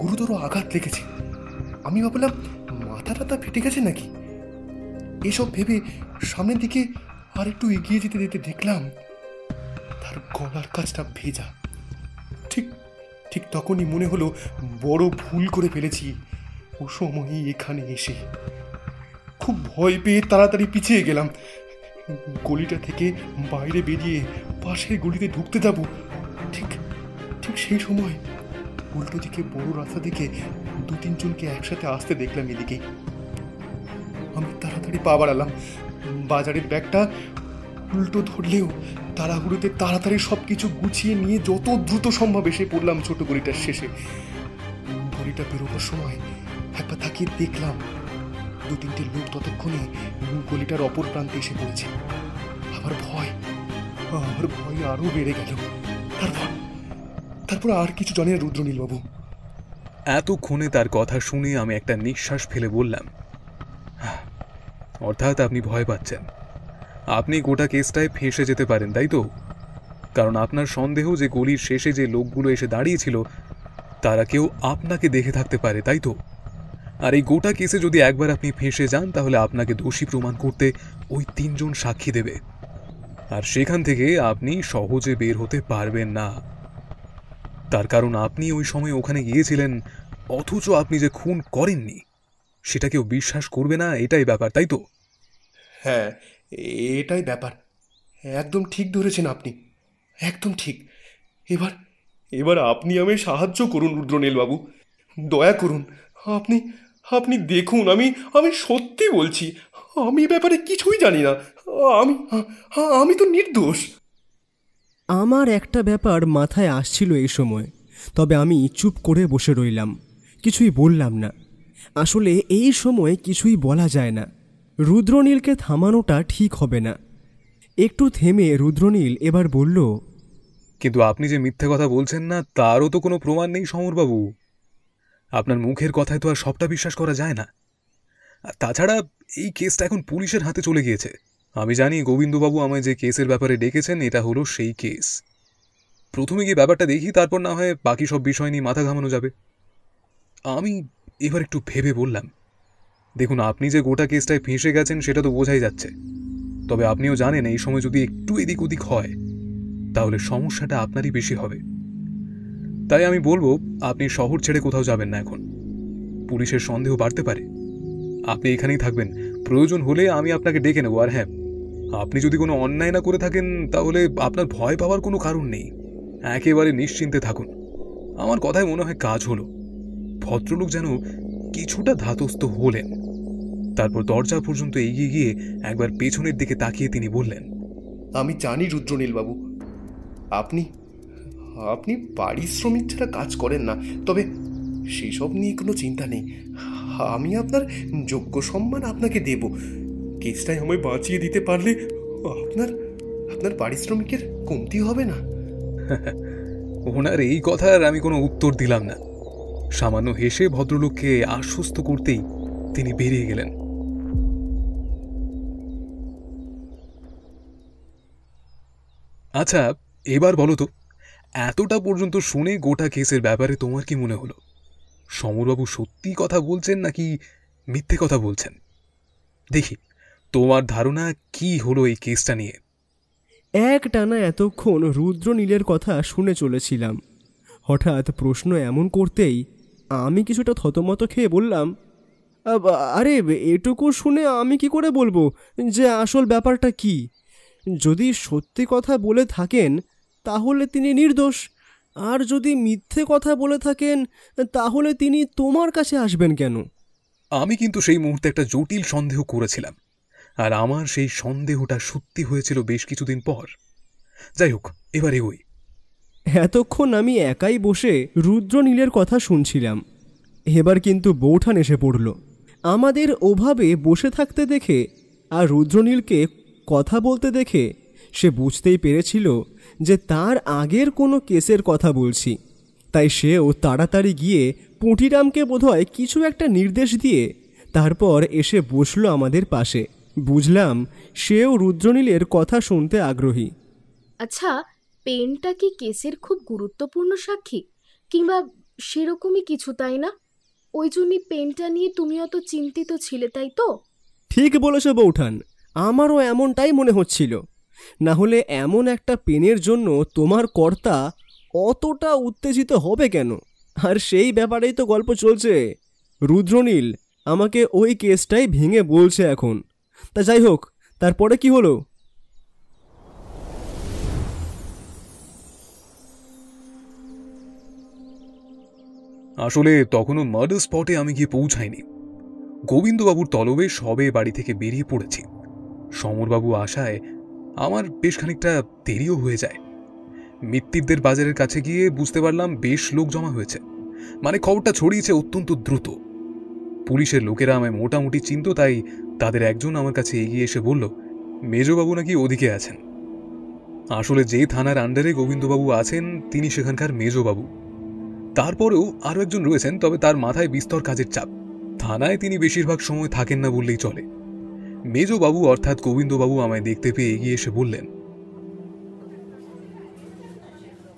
গুরুতর আঘাত লেগেছে। আমি ভাবলাম মাথা টাথা ফেটে গেছে নাকি। এসব ভেবে সামনের দিকে আর একটু এগিয়ে যেতে যেতে দেখলাম তার গলার কাছটা ভেজা। ঠিক তখনই মনে হলো বড় ভুল করে ফেলেছি ও সময়ই এখানে এসে। খুব ভয় পেয়ে তাড়াতাড়ি পিছিয়ে গেলাম। গলিটা থেকে বাইরে বেরিয়ে পাশের গলিতে ঢুকতে যাব, ঠিক সেই সময় উল্টো দিকে বড় রাস্তা থেকে দু তিনজনকে একসাথে আসতে দেখলাম এদিকে। আমি তাড়াতাড়ি পা বাড়ালাম। বাজারের ব্যাগটা উল্টো ধরলেও তাড়াহুড়োতে তাড়াতাড়ি সব কিছু গুছিয়ে নিয়ে যত দ্রুত সম্ভব এসে পড়লাম ছোট গলিটার শেষে। গলিটা বেরোবার সময় একবার তাকিয়ে দেখলাম দু তিনটে লোক ততক্ষণে গলিটার অপর প্রান্তে এসে পড়েছে। আমার ভয় আরো বেড়ে গেল। তারপর আর কিছু জানেন রুদ্রনীলবাবু? এতক্ষণে তার কথা শুনে আমি একটা নিঃশ্বাস ফেলে বললাম, অর্থাৎ আপনি ভয় পাচ্ছেন আপনি গোটা কেসটায় ফেঁসে যেতে পারেন, তাই তো? কারণ আপনার সন্দেহ যে গলির শেষে যে লোকগুলো এসে দাঁড়িয়েছিল তারা কেউ আপনাকে দেখে থাকতে পারে, তাই তো? আর এই গোটা কেসে যদি একবার আপনি ফেঁসে যান তাহলে আপনাকে দোষী প্রমাণ করতে ওই 3 জন সাক্ষী দেবে, আর সেখান থেকে আপনি সহজে বের হতে পারবেন না। তার কারণ আপনি ওই সময় ওখানে গিয়েছিলেন, অথচ আপনি যে খুন করেননি সেটা কেউ বিশ্বাস করবে না, এটাই ব্যাপার, তাই তো? হ্যাঁ, এটাই ব্যাপার। একদম ঠিক ধরেছেন আপনি, একদম ঠিক। এবার এবার আপনি আমায় সাহায্য করুন রুদ্রনীল বাবু, দয়া করুন। আপনি আপনি দেখুন, আমি আমি সত্যি বলছি, আমি এ ব্যাপারে কিছুই জানি না। আমি আমি তো নির্দোষ। আমার একটা ব্যাপার মাথায় আসছিল এই সময়, তবে আমি চুপ করে বসে রইলাম, কিছুই বললাম না। আসলে এই সময় কিছুই বলা যায় না। রুদ্রনীলকে থামানোটা ঠিক হবে না। একটু থেমে রুদ্রনীল এবার বলল, কিন্তু আপনি যে মিথ্যে কথা বলছেন না তারও তো কোনো প্রমাণ নেই সমরবাবু। আপনার মুখের কথায় তো আর সবটা বিশ্বাস করা যায় না। আর তাছাড়া এই কেসটা এখন পুলিশের হাতে চলে গিয়েছে। আমি জানি গোবিন্দবাবু আমায় যে কেসের ব্যাপারে ডেকেছেন এটা হলো সেই কেস। প্রথমে গিয়ে ব্যাপারটা দেখি, তারপর না হয় বাকি সব বিষয় নিয়ে মাথা ঘামানো যাবে। আমি এবার একটু ভেবে বললাম, দেখুন আপনি যে গোটা কেসটায় ফেঁসে গেছেন সেটা তো বোঝাই যাচ্ছে, তবে আপনিও জানেন এই সময় যদি একটু এদিক ওদিক হয় তাহলে সমস্যাটা আপনারই বেশি হবে। তাই আমি বলবো আপনি শহর ছেড়ে কোথাও যাবেন না এখন। পুলিশের সন্দেহ বাড়তে পারে। আপনি এখানেই থাকবেন, প্রয়োজন হলে আমি আপনাকে ডেকে নেব। আর হ্যাঁ, আপনি যদি কোনো অন্যায় না করে থাকেন তাহলে আপনার ভয় পাওয়ার কোনো কারণ নেই, একেবারে নিশ্চিন্তে থাকুন। আমার কথায় মনে হয় কাজ হলো। ভদ্রলোক যেন কিছুটা ধাতস্থ হলেন, তারপর দরজা পর্যন্ত এগিয়ে গিয়ে একবার পেছনের দিকে তাকিয়ে তিনি বললেন, আমি জানি রুদ্রনীল বাবু, আপনি আপনি পারিশ্রমিক ছাড়া কাজ করেন না, তবে সেসব নিয়ে কোনো চিন্তা নেই। আমি আপনার যোগ্য সম্মান আপনাকে দেব। কেসটাই আমায় বাঁচিয়ে দিতে পারলে আপনার আপনার পারিশ্রমিকের কমতি হবে না। ওনার এই কথার আমি কোনো উত্তর দিলাম না। সামান্য হেসে ভদ্রলোককে আশ্বস্ত করতেই তিনি বেরিয়ে গেলেন। আচ্ছা, এবার বলো তো, এতটা পর্যন্ত শুনে গোটা কেসের ব্যাপারে তোমার কি মনে হলো? সমরবাবু সত্যি কথা বলছেন নাকি মিথ্যে কথা বলছেন? দেখি তোমার ধারণা কি হলো এই কেসটা নিয়ে। একটানা এতক্ষণ রুদ্রনীলের কথা শুনে চলেছিলাম। হঠাৎ প্রশ্ন এমন করতেই আমি কিছুটা থতমত খেয়ে বললাম, আরে এটুকু শুনে আমি কি করে বলবো যে আসল ব্যাপারটা কি? যদি সত্যি কথা বলে থাকেন তাহলে তিনি নির্দোষ, আর যদি মিথ্যে কথা বলে থাকেন তাহলে তিনি তোমার কাছে আসবেন কেন? আমি কিন্তু সেই মুহূর্তে একটা জটিল সন্দেহ করেছিলাম, আর আমার সেই সন্দেহটা সত্যি হয়েছিল বেশ কিছুদিন পর। যাই হোক, এবার এগোই। এতক্ষণ আমি একাই বসে রুদ্রনীলের কথা শুনছিলাম, এবার কিন্তু বৌঠান এসে পড়ল। আমাদের ওভাবে বসে থাকতে দেখে আর রুদ্রনীলকে কথা বলতে দেখে সে বুঝতেই পেরেছিল যে তার আগের কোনো কেসের কথা বলছি। তাই সেও তাড়াতাড়ি গিয়ে পুঁটিরামকে বোধহয় কিছু একটা নির্দেশ দিয়ে তারপর এসে বসলো আমাদের পাশে। বুঝলাম সেও রুদ্রনীলের কথা শুনতে আগ্রহী। আচ্ছা, পেনটা কি কেসের খুব গুরুত্বপূর্ণ সাক্ষী, কিংবা সেরকমই কিছু, তাই না? ওই জন্যই পেনটা নিয়ে তুমি অত চিন্তিত ছিলে, তাই তো? ঠিক বলেছ বৌঠান, আমারও এমনটাই মনে হচ্ছিল। না হলে এমন একটা পেনের জন্য তোমার কর্তা অতটা উত্তেজিত হবে কেন? আর সেই ব্যাপারেই তো গল্প চলছে। রুদ্রনীল আমাকে ওই কেসটাই ভেঙে বলছে এখন। তা যাই হোক, তারপরে কি হলো? আসলে তখনও মার্ডার স্পটে আমি গিয়ে পৌঁছাইনি। গোবিন্দবাবুর তলবে সবে বাড়ি থেকে বেরিয়ে পড়েছি। সমরবাবু আসায় আমার বেশ খানিকটা দেরিও হয়ে যায়। মৃত্যুদের বাজারের কাছে গিয়ে বুঝতে পারলাম বেশ লোক জমা হয়েছে, মানে খবরটা ছড়িয়েছে অত্যন্ত দ্রুত। পুলিশের লোকেরা আমায় মোটামুটি চিনত, তাই তাদের একজন আমার কাছে এগিয়ে এসে বলল, মেজবাবু নাকি ওদিকে আছেন। আসলে যে থানার আন্ডারে গোবিন্দবাবু আছেন তিনি সেখানকার মেজবাবু। তারপরেও আরও একজন রয়েছেন, তবে তার মাথায় বিস্তর কাজের চাপ। থানায় তিনি বেশিরভাগ সময় থাকেন না বললেই চলে। মেজবাবু অর্থাৎ গোবিন্দবাবু আমায় দেখতে পেয়ে এগিয়ে এসে বললেন,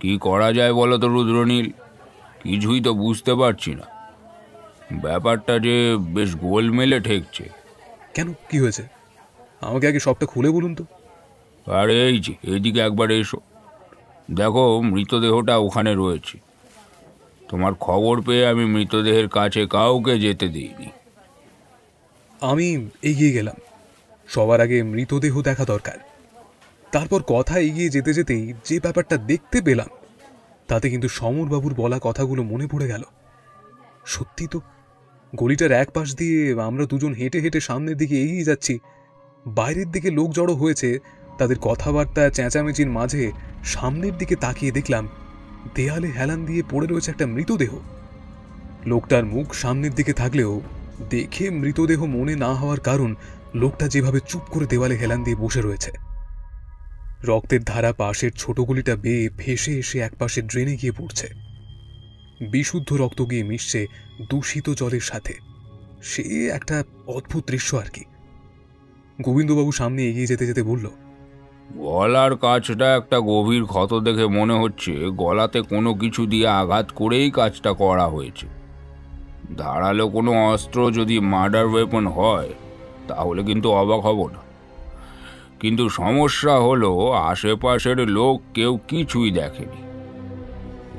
কি করা যায় বলো তো রুদ্রনীল, কিছুই তো বুঝতে পারছি না। ব্যাপারটা যে বেশ গোলমেলে ঠেকছে। কেন, কি হয়েছে? আমাকে আগে সবটা খুলে বলুন তো। আর এই যে এইদিকে একবার এসো, দেখো মৃতদেহটা ওখানে রয়েছে। তোমার খবর পেয়ে আমি মৃতদেহের কাছে কাউকে যেতে দিইনি। আমি এগিয়ে গেলাম। সবার আগে মৃতদেহ দেখা দরকার। তারপর কথা এগিয়ে যেতে যেতেই যে ব্যাপারটা দেখতে পেলাম তাতে কিন্তু সমরবাবুর বলা কথাগুলো মনে পড়ে গেল। সত্যি তো, গলিটার এক পাশ দিয়ে আমরা দুজন হেঁটে হেঁটে সামনের দিকে এগিয়ে যাচ্ছি। বাইরের দিকে লোক জড়ো হয়েছে, তাদের কথাবার্তা চেঁচামেচির মাঝে সামনের দিকে তাকিয়ে দেখলাম দেয়ালে হেলান দিয়ে পড়ে রয়েছে একটা মৃতদেহ। লোকটার মুখ সামনের দিকে থাকলেও দেখে মৃতদেহ মনে না হওয়ার কারণ লোকটা যেভাবে চুপ করে দেওয়ালে হেলান দিয়ে বসে রয়েছে। রক্তের ধারা পাশের ছোট গলিটা বেয়ে ভেসে এসে একপাশে ড্রেনে গিয়ে পড়ছে। বিশুদ্ধ রক্ত গিয়ে মিশছে দূষিত জলের সাথে। সে একটা অদ্ভুত দৃশ্য আর কি। গোবিন্দবাবু সামনে এগিয়ে যেতে যেতে বলল, গলার কাছটা একটা গভীর ক্ষত দেখে মনে হচ্ছে গলাতে কোনো কিছু দিয়ে আঘাত করেই কাজটা করা হয়েছে। ধারালো কোনো অস্ত্র যদি মার্ডার ওয়েপন হয় তাহলে কিন্তু অবাক হব না। কিন্তু সমস্যা হলো আশেপাশের লোক কেউ কিছুই দেখেনি।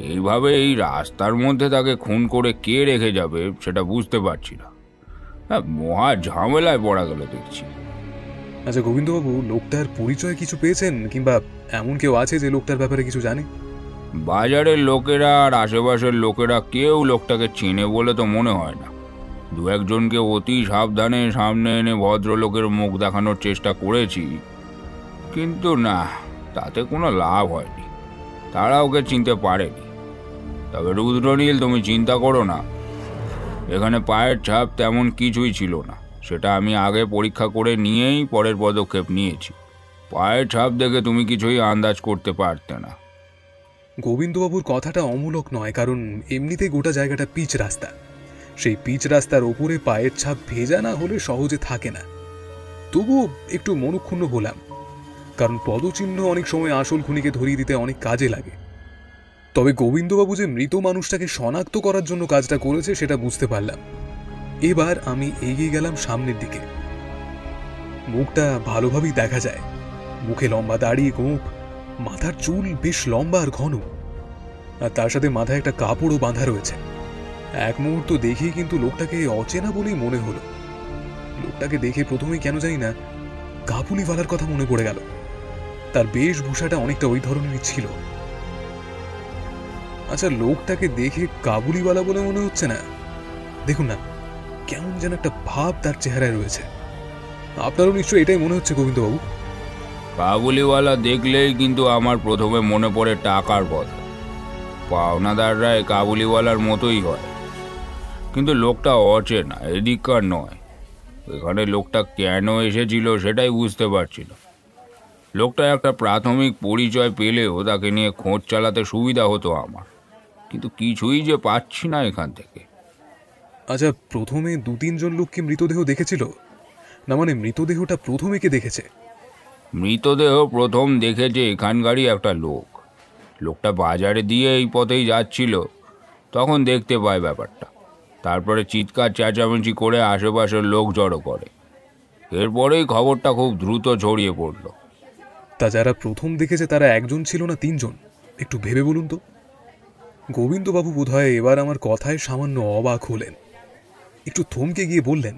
এইভাবে এই রাস্তার মধ্যে তাকে খুন করে কে রেখে যাবে সেটা বুঝতে পারছি না। মহা ঝামেলায় পড়া গেল দেখছি। আচ্ছা গোবিন্দবাবু, লোকটার পরিচয় কিছু পেয়েছেন, কিংবা এমন কেউ আছে যে লোকটার ব্যাপারে কিছু জানে? বাজারের লোকেরা আর আশেপাশের লোকেরা কেউ লোকটাকে চেনে বলে তো মনে হয় না। দু একজনকে অতি সাবধানে সামনে এনে ভদ্রলোকের মুখ দেখানোর চেষ্টা করেছি, কিন্তু না, তাতে কোনো লাভ হয়নি। তারা ওকে চিনতে পারেনি। তবে রুদ্রনীল, তুমি চিন্তা করো না, এখানে পায়ের ছাপ তেমন কিছুই ছিল না। সেটা আমি আগে পরীক্ষা করে নিয়েই পরের পদক্ষেপ নিয়েছি। পায়ের ছাপ দেখে তুমি কিছুই আন্দাজ করতে পারতে না। গোবিন্দবাবুর কথাটা অমূলক নয়, কারণ এমনিতেই গোটা জায়গাটা পিচ রাস্তা। সেই পিচ রাস্তার ওপরে পায়ের ছাপ ভেজা না হলে সহজে থাকে না। তবুও একটু মনক্ষুণ্ণ হলাম, কারণ পদচিহ্ন অনেক সময় আসল খুনিকে ধরিয়ে দিতে অনেক কাজে লাগে। তবে গোবিন্দবাবু যে মৃত মানুষটাকে শনাক্ত করার জন্য কাজটা করেছে সেটা বুঝতে পারলাম। এবার আমি এগিয়ে গেলাম সামনের দিকে। মুখটা ভালোভাবেই দেখা যায়। মুখে লম্বা দাড়ি, গোঁফ, মাথার চুল বেশ লম্বা আর ঘন, আর তার সাথে মাথায় একটা কাপড়ও বাঁধা রয়েছে। এক মুহূর্ত দেখেই কিন্তু লোকটাকে অচেনা বলেই মনে হলো। লোকটাকে দেখে প্রথমেই কেন জানি না কাবুলিওয়ালার কথা মনে পড়ে গেল। তার বেশভূষাটা অনেকটা ওই ধরনেরই ছিল। আচ্ছা, লোকটাকে দেখে কাবুলিওয়ালা বলে মনে হচ্ছে না? দেখুন না, কেমন যেন একটা ভাব তার চেহারায় রয়েছে। আপনারও নিশ্চয়ই এটাই মনে হচ্ছে গোবিন্দবাবু? কাবুলিওয়ালা দেখলেই কিন্তু আমার প্রথমে মনে পড়ে টাকার কথা। পাওনাদাররা কাবুলিওয়ালার মতোই হয়, কিন্তু লোকটা অচেনা, এদিককার নয়। এখানে লোকটা কেন এসেছিল সেটাই বুঝতে পারছি না। লোকটা একটা প্রাথমিক পরিচয় পেলেও তাকে নিয়ে খোঁজ চালাতে সুবিধা হতো আমার, কিন্তু কিছুই যে পাচ্ছি না এখান থেকে। আচ্ছা, প্রথমে 2-3 জন লোককে মৃতদেহ দেখেছিল না? মানে মৃতদেহটা প্রথমে কে দেখেছে? মৃতদেহ প্রথম দেখেছে এখানকারই একটা লোক। লোকটা বাজারে দিয়ে এই পথেই যাচ্ছিল, তখন দেখতে পায় ব্যাপারটা। তারপরে চিৎকার চেঁচামেচি করে আশেপাশের লোক জড়ো করে। এরপরেই খবরটা খুব দ্রুত ছড়িয়ে পড়ল। তা যারা প্রথম দেখেছে তারা 1 জন ছিল না 3 জন? একটু ভেবে বলুন তো। গোবিন্দবাবু বোধহয় এবার আমার কথায় সামান্য অবাক হলেন। একটু থমকে গিয়ে বললেন,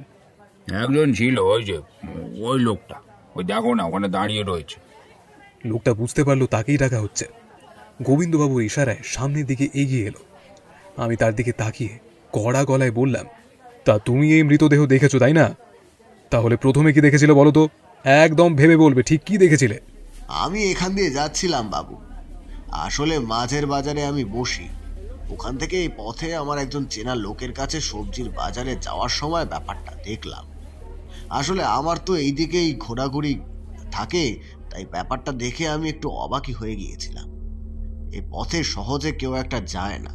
একজন ছিল, ওই যে ওই লোকটা, ওই দেখো না ওখানে দাঁড়িয়ে রয়েছে। লোকটা বুঝতে পারলো তাকেই ডাকা হচ্ছে। গোবিন্দবাবুর ইশারায় সামনের দিকে এগিয়ে এলো। আমি তার দিকে তাকিয়ে কড়া গলায় বললাম, তা তুমি এই মৃতদেহ দেখেছো তাই না? তাহলে প্রথমে কি দেখেছিল বলো তো? একদম ভেবে বলবে, ঠিক কি দেখেছিলে? আমি এখান দিয়ে যাচ্ছিলাম বাবু। আসলে মাঝের বাজারে আমি বসি। ওখান থেকে এই পথে আমার একজন চেনা লোকের কাছে সবজির বাজারে যাওয়ার সময় ব্যাপারটা দেখলাম। আসলে আমার তো এইদিকেই ঘোরাঘুরি থাকে, তাই ব্যাপারটা দেখে আমি একটু অবাকই হয়ে গিয়েছিলাম। এই পথে সহজে কেউ একটা যায় না,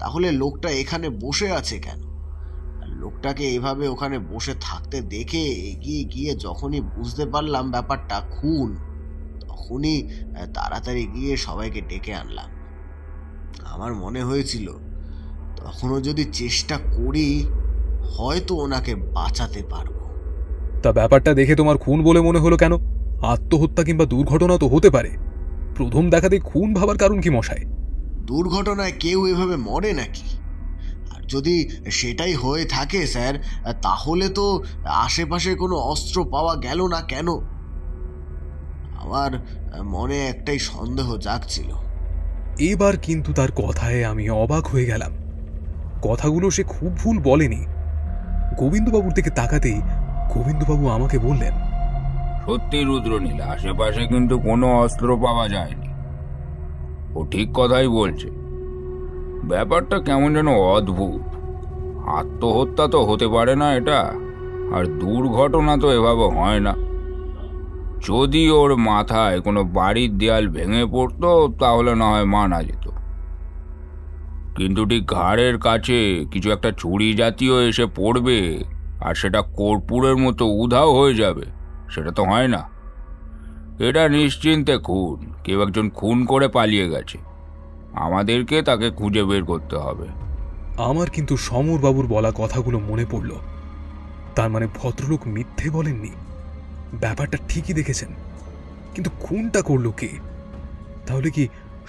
তাহলে লোকটা এখানে বসে আছে কেন? লোকটাকে এভাবে ওখানে বসে থাকতে দেখে এগিয়ে গিয়ে যখনই বুঝতে পারলাম ব্যাপারটা খুন, তখনই তাড়াতাড়ি গিয়ে সবাইকে ডেকে আনলাম। আমার মনে হয়েছিল তখনও যদি চেষ্টা করি হয়তো ওনাকে বাঁচাতে পারবো। তা ব্যাপারটা দেখে তোমার খুন বলে মনে হলো কেন? আত্মহত্যা কিংবা দুর্ঘটনা তো হতে পারে। প্রথম দেখাতেই খুন ভাবার কারণ কি মশাই? দুর্ঘটনায় কেউ এভাবে মরে নাকি? আর যদি সেটাই হয়ে থাকে স্যার, তাহলে তো আশেপাশে কোনো অস্ত্র পাওয়া গেল না কেন? আমার মনে একটাই সন্দেহ জাগছিল। এবার কিন্তু তার কথায় আমি অবাক হয়ে গেলাম। কথাগুলো সে খুব ভুল বলেনি। গোবিন্দবাবুর দিকে তাকাতেই গোবিন্দবাবু আমাকে বললেন, সত্যি রুদ্রনীল, আশেপাশে কিন্তু কোনো অস্ত্র পাওয়া যায়নি। ও ঠিক কথাই বলছে। ব্যাপারটা কেমন যেন অদ্ভুত। আত্মহত্যা তো হতে পারে না এটা, আর দুর্ঘটনা তো এভাবে হয় না। যদি ওর মাথায় কোনো বাড়ির দেয়াল ভেঙে পড়তো তাহলে না হয় মানা যেত, কিন্তু ঠিক ঘাড়ের কাছে কিছু একটা ছুরি জাতীয় এসে পড়বে আর সেটা কর্পূরের মতো উধাও হয়ে যাবে, সেটা তো হয় না। এটা নিশ্চিন্তে খুন। কেউ একজন খুন করে পালিয়ে গেছে, আমাদেরকে তাকে খুঁজে বের করতে হবে। আমার কিন্তু সমরবাবুর বলা কথাগুলো মনে পড়ল। তার মানে ভদ্রলোক মিথ্যে বলেননি, ব্যাপারটা ঠিকই দেখেছেন। কিন্তু খুনটা করলো কে? তাহলে কি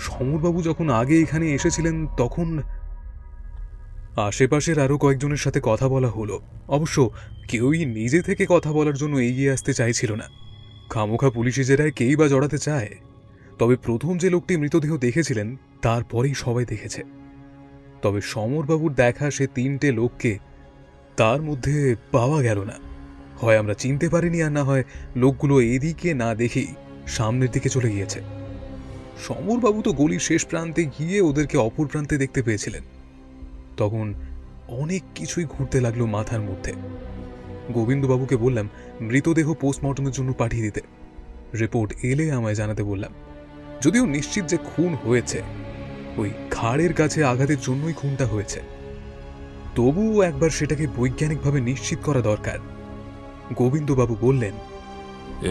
সমরবাবু যখন আগে এখানে এসেছিলেন তখন? আশেপাশের আরো কয়েকজনের সাথে কথা বলা হলো। অবশ্য কেউই নিজে থেকে কথা বলার জন্য এগিয়ে আসতে চাইছিল না। খামোখা পুলিশি জেরায় কেই বা জড়াতে চায়? তবে প্রথম যে লোকটি মৃতদেহ দেখেছিলেন তারপরেই সবাই দেখেছে। তবে সমরবাবুর দেখা সে 3টে লোককে তার মধ্যে পাওয়া গেল না। হয় আমরা চিনতে পারিনি, আর না হয় লোকগুলো এদিকে না দেখেই সামনের দিকে চলে গিয়েছে। সমরবাবু তো গলির শেষ প্রান্তে গিয়ে ওদেরকে অপর প্রান্তে দেখতে পেয়েছিলেন। তখন অনেক কিছুই ঘুরতে লাগলো মাথার মধ্যে। গোবিন্দবাবুকে বললাম মৃতদেহ পোস্টমর্টমের জন্য পাঠিয়ে দিতে। রিপোর্ট এলে আমায় জানাতে বললাম। যদিও নিশ্চিত যে খুন হয়েছে, ওই ঘাড়ের কাছে আঘাতের জন্যই খুনটা হয়েছে, তবুও একবার সেটাকে বৈজ্ঞানিকভাবে নিশ্চিত করা দরকার। গোবিন্দবাবু বললেন,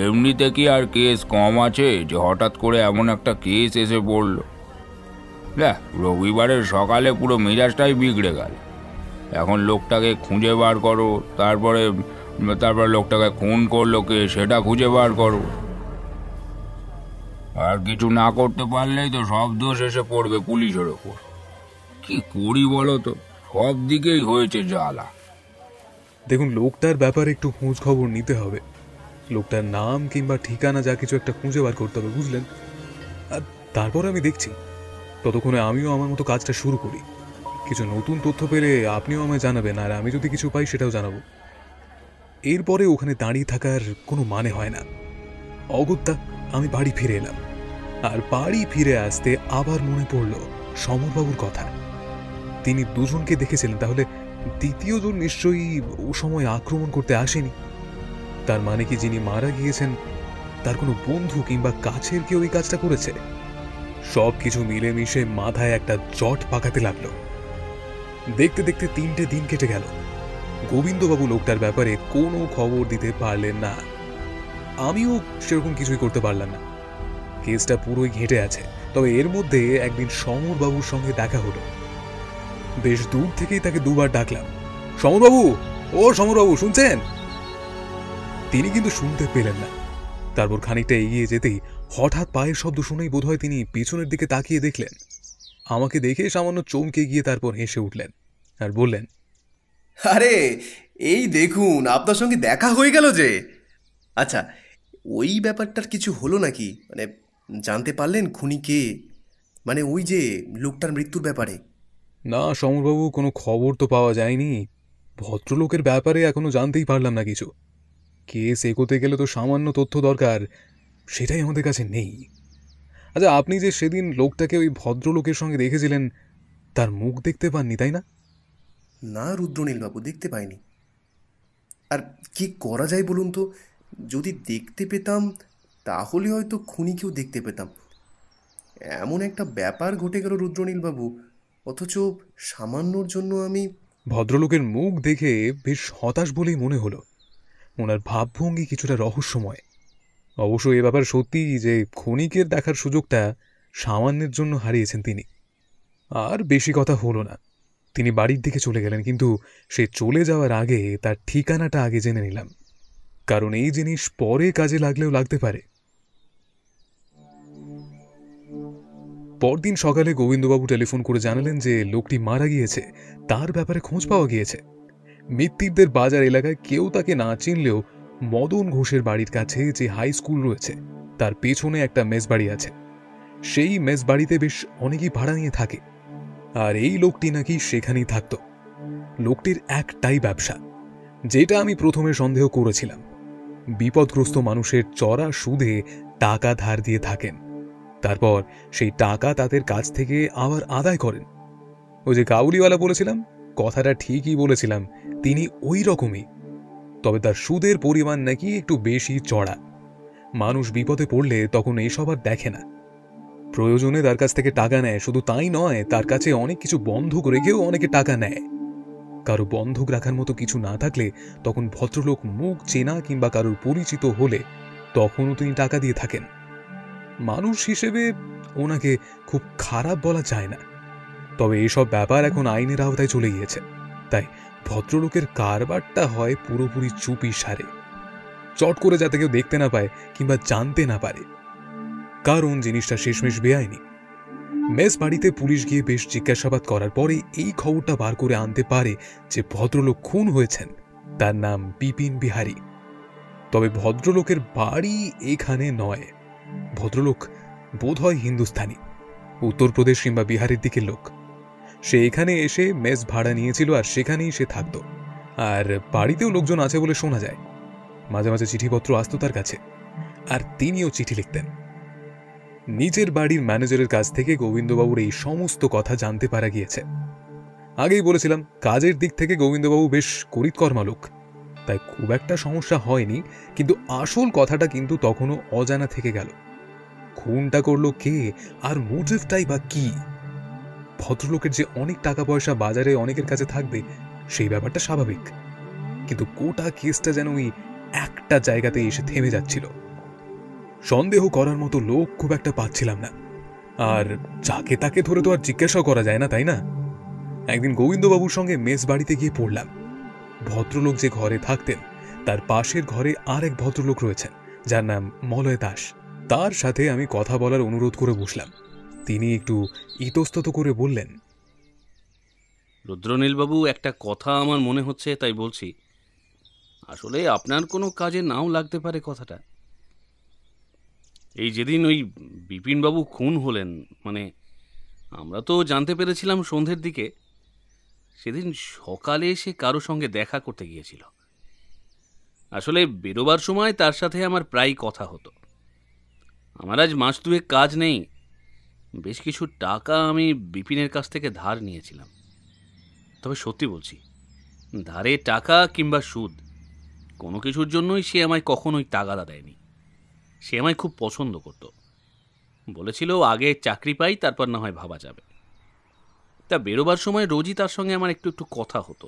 এমনিতে কি আর কেস কম আছে যে হঠাৎ করে এমন একটা কেস এসে পড়ল? রবিবারের সকালে পুরো মেজাজটাই বিগড়ে গেল। এখন লোকটাকে খুঁজে বার করো, তারপরে লোকটাকে খুন করলো কে সেটা খুঁজে বার করো। আর কিছু না করতে পারলেই তো সব দোষ এসে পড়বে পুলিশের ওপর। কি করি বলো তো, সব দিকেই হয়েছে জ্বালা। দেখুন, লোকটার ব্যাপারে একটু খোঁজ খবর নিতে হবে। লোকটার নাম কিংবা ঠিকানা যা কিছু একটা খুঁজে বার করতে হবে, বুঝলেন? আর তারপর আমি দেখছি। ততক্ষণে আমিও আমার মতো কাজটা শুরু করি। কিছু নতুন তথ্য পেলে আপনিও আমায় জানাবেন, আর আমি যদি কিছু পাই সেটাও জানাবো। এরপরে ওখানে দাঁড়িয়ে থাকার কোনো মানে হয় না। অগত্যা আমি বাড়ি ফিরে এলাম। আর বাড়ি ফিরে আসতে আবার মনে পড়ল সমরবাবুর কথা। তিনি দুজনকে দেখেছিলেন, তাহলে দ্বিতীয় জন নিশ্চয়ই ও সময় আক্রমণ করতে আসেনি। তার মানে কি যিনি মারা গিয়েছেন তার কোনো বন্ধু কিংবা কাছের কেউ এই কাজটা করেছে? সবকিছু মিলেমিশে মাথায় একটা জট পাকাতে লাগলো। দেখতে দেখতে 3টে দিন কেটে গেল। গোবিন্দবাবু লোকটার ব্যাপারে কোনো খবর দিতে পারলেন না। আমিও সেরকম কিছুই করতে পারলাম না। কেসটা পুরোই ঘেঁটে আছে। তবে এর মধ্যে একদিন সমরবাবুর সঙ্গে দেখা হলো। বেশ দূর থেকেই তাকে দুবার ডাকলাম, সমরবাবু, ও সমরবাবু, শুনছেন? তিনি কিন্তু শুনতে পেলেন না। তারপর খানিকটা এগিয়ে যেতেই হঠাৎ পায়ের শব্দ শুনেই বোধহয় তিনি পিছনের দিকে তাকিয়ে দেখলেন। আমাকে দেখে সামান্য চমকে গিয়ে তারপর হেসে উঠলেন আর বললেন, আরে এই দেখুন, আপনার সঙ্গে দেখা হয়ে গেল যে। আচ্ছা, ওই ব্যাপারটার কিছু হলো নাকি? মানে জানতে পারলেন খুনি কে? মানে ওই যে লোকটার মৃত্যুর ব্যাপারে। না সমরবাবু, কোনো খবর তো পাওয়া যায়নি। ভদ্রলোকের ব্যাপারে এখনো জানতেই পারলাম না কিছু। কেস এগোতে গেলে তো সামান্য তথ্য দরকার, সেটাই আমাদের কাছে নেই। আচ্ছা, আপনি যে সেদিন লোকটাকে ওই ভদ্রলোকের সঙ্গে দেখেছিলেন, তার মুখ দেখতে পাননি, তাই না? না রুদ্রনীলবাবু, দেখতে পাইনি। আর কি করা যায় বলুন তো? যদি দেখতে পেতাম তাহলে হয়তো খুনিকেও দেখতে পেতাম। এমন একটা ব্যাপার ঘটে গেল রুদ্রনীলবাবু, অথচ সামান্যর জন্য আমি ভদ্রলোকের মুখ দেখে বেশ হতাশ বলেই মনে হলো। ওনার ভাবভঙ্গি কিছুটা রহস্যময়। অবশ্য এ ব্যাপার সত্যি যে ক্ষণিকের দেখার সুযোগটা সামান্যের জন্য হারিয়েছেন তিনি। আর বেশি কথা হলো না, তিনি বাড়ির দিকে চলে গেলেন। কিন্তু সে চলে যাওয়ার আগে তার ঠিকানাটা আগে জেনে নিলাম, কারণ এই জিনিস পরে কাজে লাগলেও লাগতে পারে। পরদিন সকালে গোবিন্দবাবু টেলিফোন করে জানালেন যে লোকটি মারা গিয়েছে, তার ব্যাপারে খোঁজ পাওয়া গিয়েছে। মৃত্যুদের বাজার এলাকায় কেউ তাকে না চিনলেও মদন ঘোষের বাড়ির কাছে যে হাই স্কুল রয়েছে তার পেছনে একটা মেস বাড়ি আছে। সেই মেস বাড়িতে বেশ অনেকেই ভাড়া নিয়ে থাকে, আর এই লোকটি নাকি সেখানেই থাকত। লোকটির একটাই ব্যবসা, যেটা আমি প্রথমে সন্দেহ করেছিলাম। বিপদগ্রস্ত মানুষের চড়া সুদে টাকা ধার দিয়ে থাকেন, তারপর সেই টাকা তাদের কাছ থেকে আবার আদায় করেন। ওই যে কাউলিওয়ালা বলেছিলাম, কথাটা ঠিকই বলেছিলাম, তিনি ওই রকমই। তবে তার সুদের পরিমাণ নাকি একটু বেশি চড়া। মানুষ বিপদে পড়লে তখন এইসব আর দেখে না, প্রয়োজনে তার কাছ থেকে টাকা নেয়। শুধু তাই নয়, তার কাছে অনেক কিছু বন্ধক রেখেও অনেকে টাকা নেয়। কারো বন্ধক রাখার মতো কিছু না থাকলে তখন ভদ্রলোক মুখ চেনা কিংবা কারোর পরিচিত হলে তখনও তিনি টাকা দিয়ে থাকেন। মানুষ হিসেবে ওনাকে খুব খারাপ বলা যায় না, তবে এসব ব্যাপার এখন আইনের আওতায় চলে গিয়েছে। তাই ভদ্রলোকের কারবারটা হয় পুরোপুরি চুপি সারে, চট করে যাতে কেউ দেখতে না পায় কিংবা জানতে না পারে, কারণ জিনিসটা শেষমেশ বেআইনি। মেস বাড়িতে পুলিশ গিয়ে বেশ জিজ্ঞাসাবাদ করার পরে এই খবরটা বার করে আনতে পারে যে ভদ্রলোক খুন হয়েছেন, তার নাম বিপিন বিহারী। তবে ভদ্রলোকের বাড়ি এখানে নয়। ভদ্রলোক বোধহয় হিন্দুস্থানি, উত্তরপ্রদেশ কিংবা বিহারের দিকের লোক। সে এখানে এসে মেস ভাড়া নিয়েছিল আর সেখানেই সে থাকত। আর বাড়িতেও লোকজন আছে বলে শোনা যায়। মাঝে মাঝে চিঠিপত্র আসতো তার কাছে, আর তিনিও চিঠি লিখতেন। নিজের বাড়ির ম্যানেজারের কাছ থেকে গোবিন্দবাবুর এই সমস্ত কথা জানতে পারা গিয়েছে। আগেই বলেছিলাম, কাজের দিক থেকে গোবিন্দবাবু বেশ করিতকর্মা লোক, তাই খুব একটা সমস্যা হয়নি। কিন্তু আসল কথাটা কিন্তু তখনও অজানা থেকে গেল। খুনটা করলো কে, আর মোটিভটাই বা কি? ভদ্রলোকের যে অনেক টাকা পয়সা বাজারে অনেকের কাছে থাকবে, সেই ব্যাপারটা স্বাভাবিক। কিন্তু গোটা কেসটা যেন ওই একটা জায়গাতে এসে থেমে যাচ্ছিল। সন্দেহ করার মতো লোক খুব একটা পাচ্ছিলাম না। আর যাকে তাকে ধরে তো আর জিজ্ঞাসা করা যায় না, তাই না? একদিন গোবিন্দবাবুর সঙ্গে মেস বাড়িতে গিয়ে পড়লাম। ভদ্রলোক যে ঘরে থাকতেন তার পাশের ঘরে আর এক ভদ্রলোক রয়েছেন, যার নাম মলয় দাস। তার সাথে আমি কথা বলার অনুরোধ করে বসলাম। তিনি একটু ইতস্তত করে বললেন, রুদ্রনীলবাবু, একটা কথা আমার মনে হচ্ছে, তাই বলছি। আসলে আপনার কোনো কাজে নাও লাগতে পারে কথাটা। এই যেদিন ওই বিপিনবাবু খুন হলেন, মানে আমরা তো জানতে পেরেছিলাম সন্ধ্যের দিকে। সেদিন সকালে সে কারো সঙ্গে দেখা করতে গিয়েছিল। আসলে বেরোবার সময় তার সাথে আমার প্রায় কথা হতো। আমার আজ মাস দুয়েক কাজ নেই, বেশ কিছু টাকা আমি বিপিনের কাছ থেকে ধার নিয়েছিলাম। তবে সত্যি বলছি, ধারে টাকা কিংবা সুদ কোনো কিছুর জন্যই সে আমায় কখনোই তাগাদা দেয়নি। সে আমায় খুব পছন্দ করত, বলেছিল আগে চাকরি পাই, তারপর না হয় ভাবা যাবে। তা বেরোবার সময় রোজই তার সঙ্গে আমার একটু একটু কথা হতো।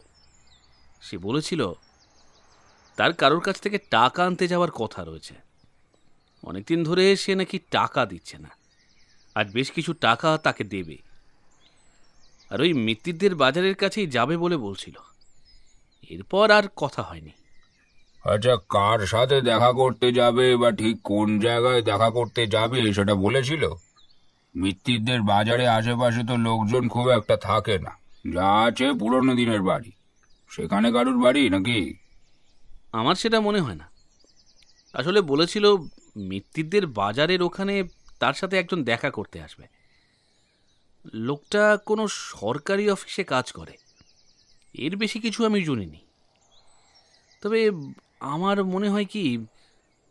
সে বলেছিল তার কারোর কাছ থেকে টাকা আনতে যাওয়ার কথা রয়েছে। অনেকদিন ধরে সে নাকি টাকা দিচ্ছে না, আজ বেশ কিছু টাকা তাকে দেবে। আর ওই মৃত্যুদের বাজারের কাছেই যাবে বলে বলছিল। এরপর আর কথা হয়নি। আচ্ছা, কার সাথে দেখা করতে যাবে বা ঠিক কোন জায়গায় দেখা করতে যাবে সেটা বলেছিল? মৃত্যুদের বাজারে আশেপাশে তো লোকজন খুব একটা থাকে না, যা আছে পুরনো দিনের বাড়ি। সেখানে কারুর বাড়ি নাকি? আমার সেটা মনে হয় না। আসলে বলেছিল মৃত্যুদের বাজারের ওখানে তার সাথে একজন দেখা করতে আসবে। লোকটা কোনো সরকারি অফিসে কাজ করে, এর বেশি কিছু আমি শুনিনি। তবে আমার মনে হয় কি,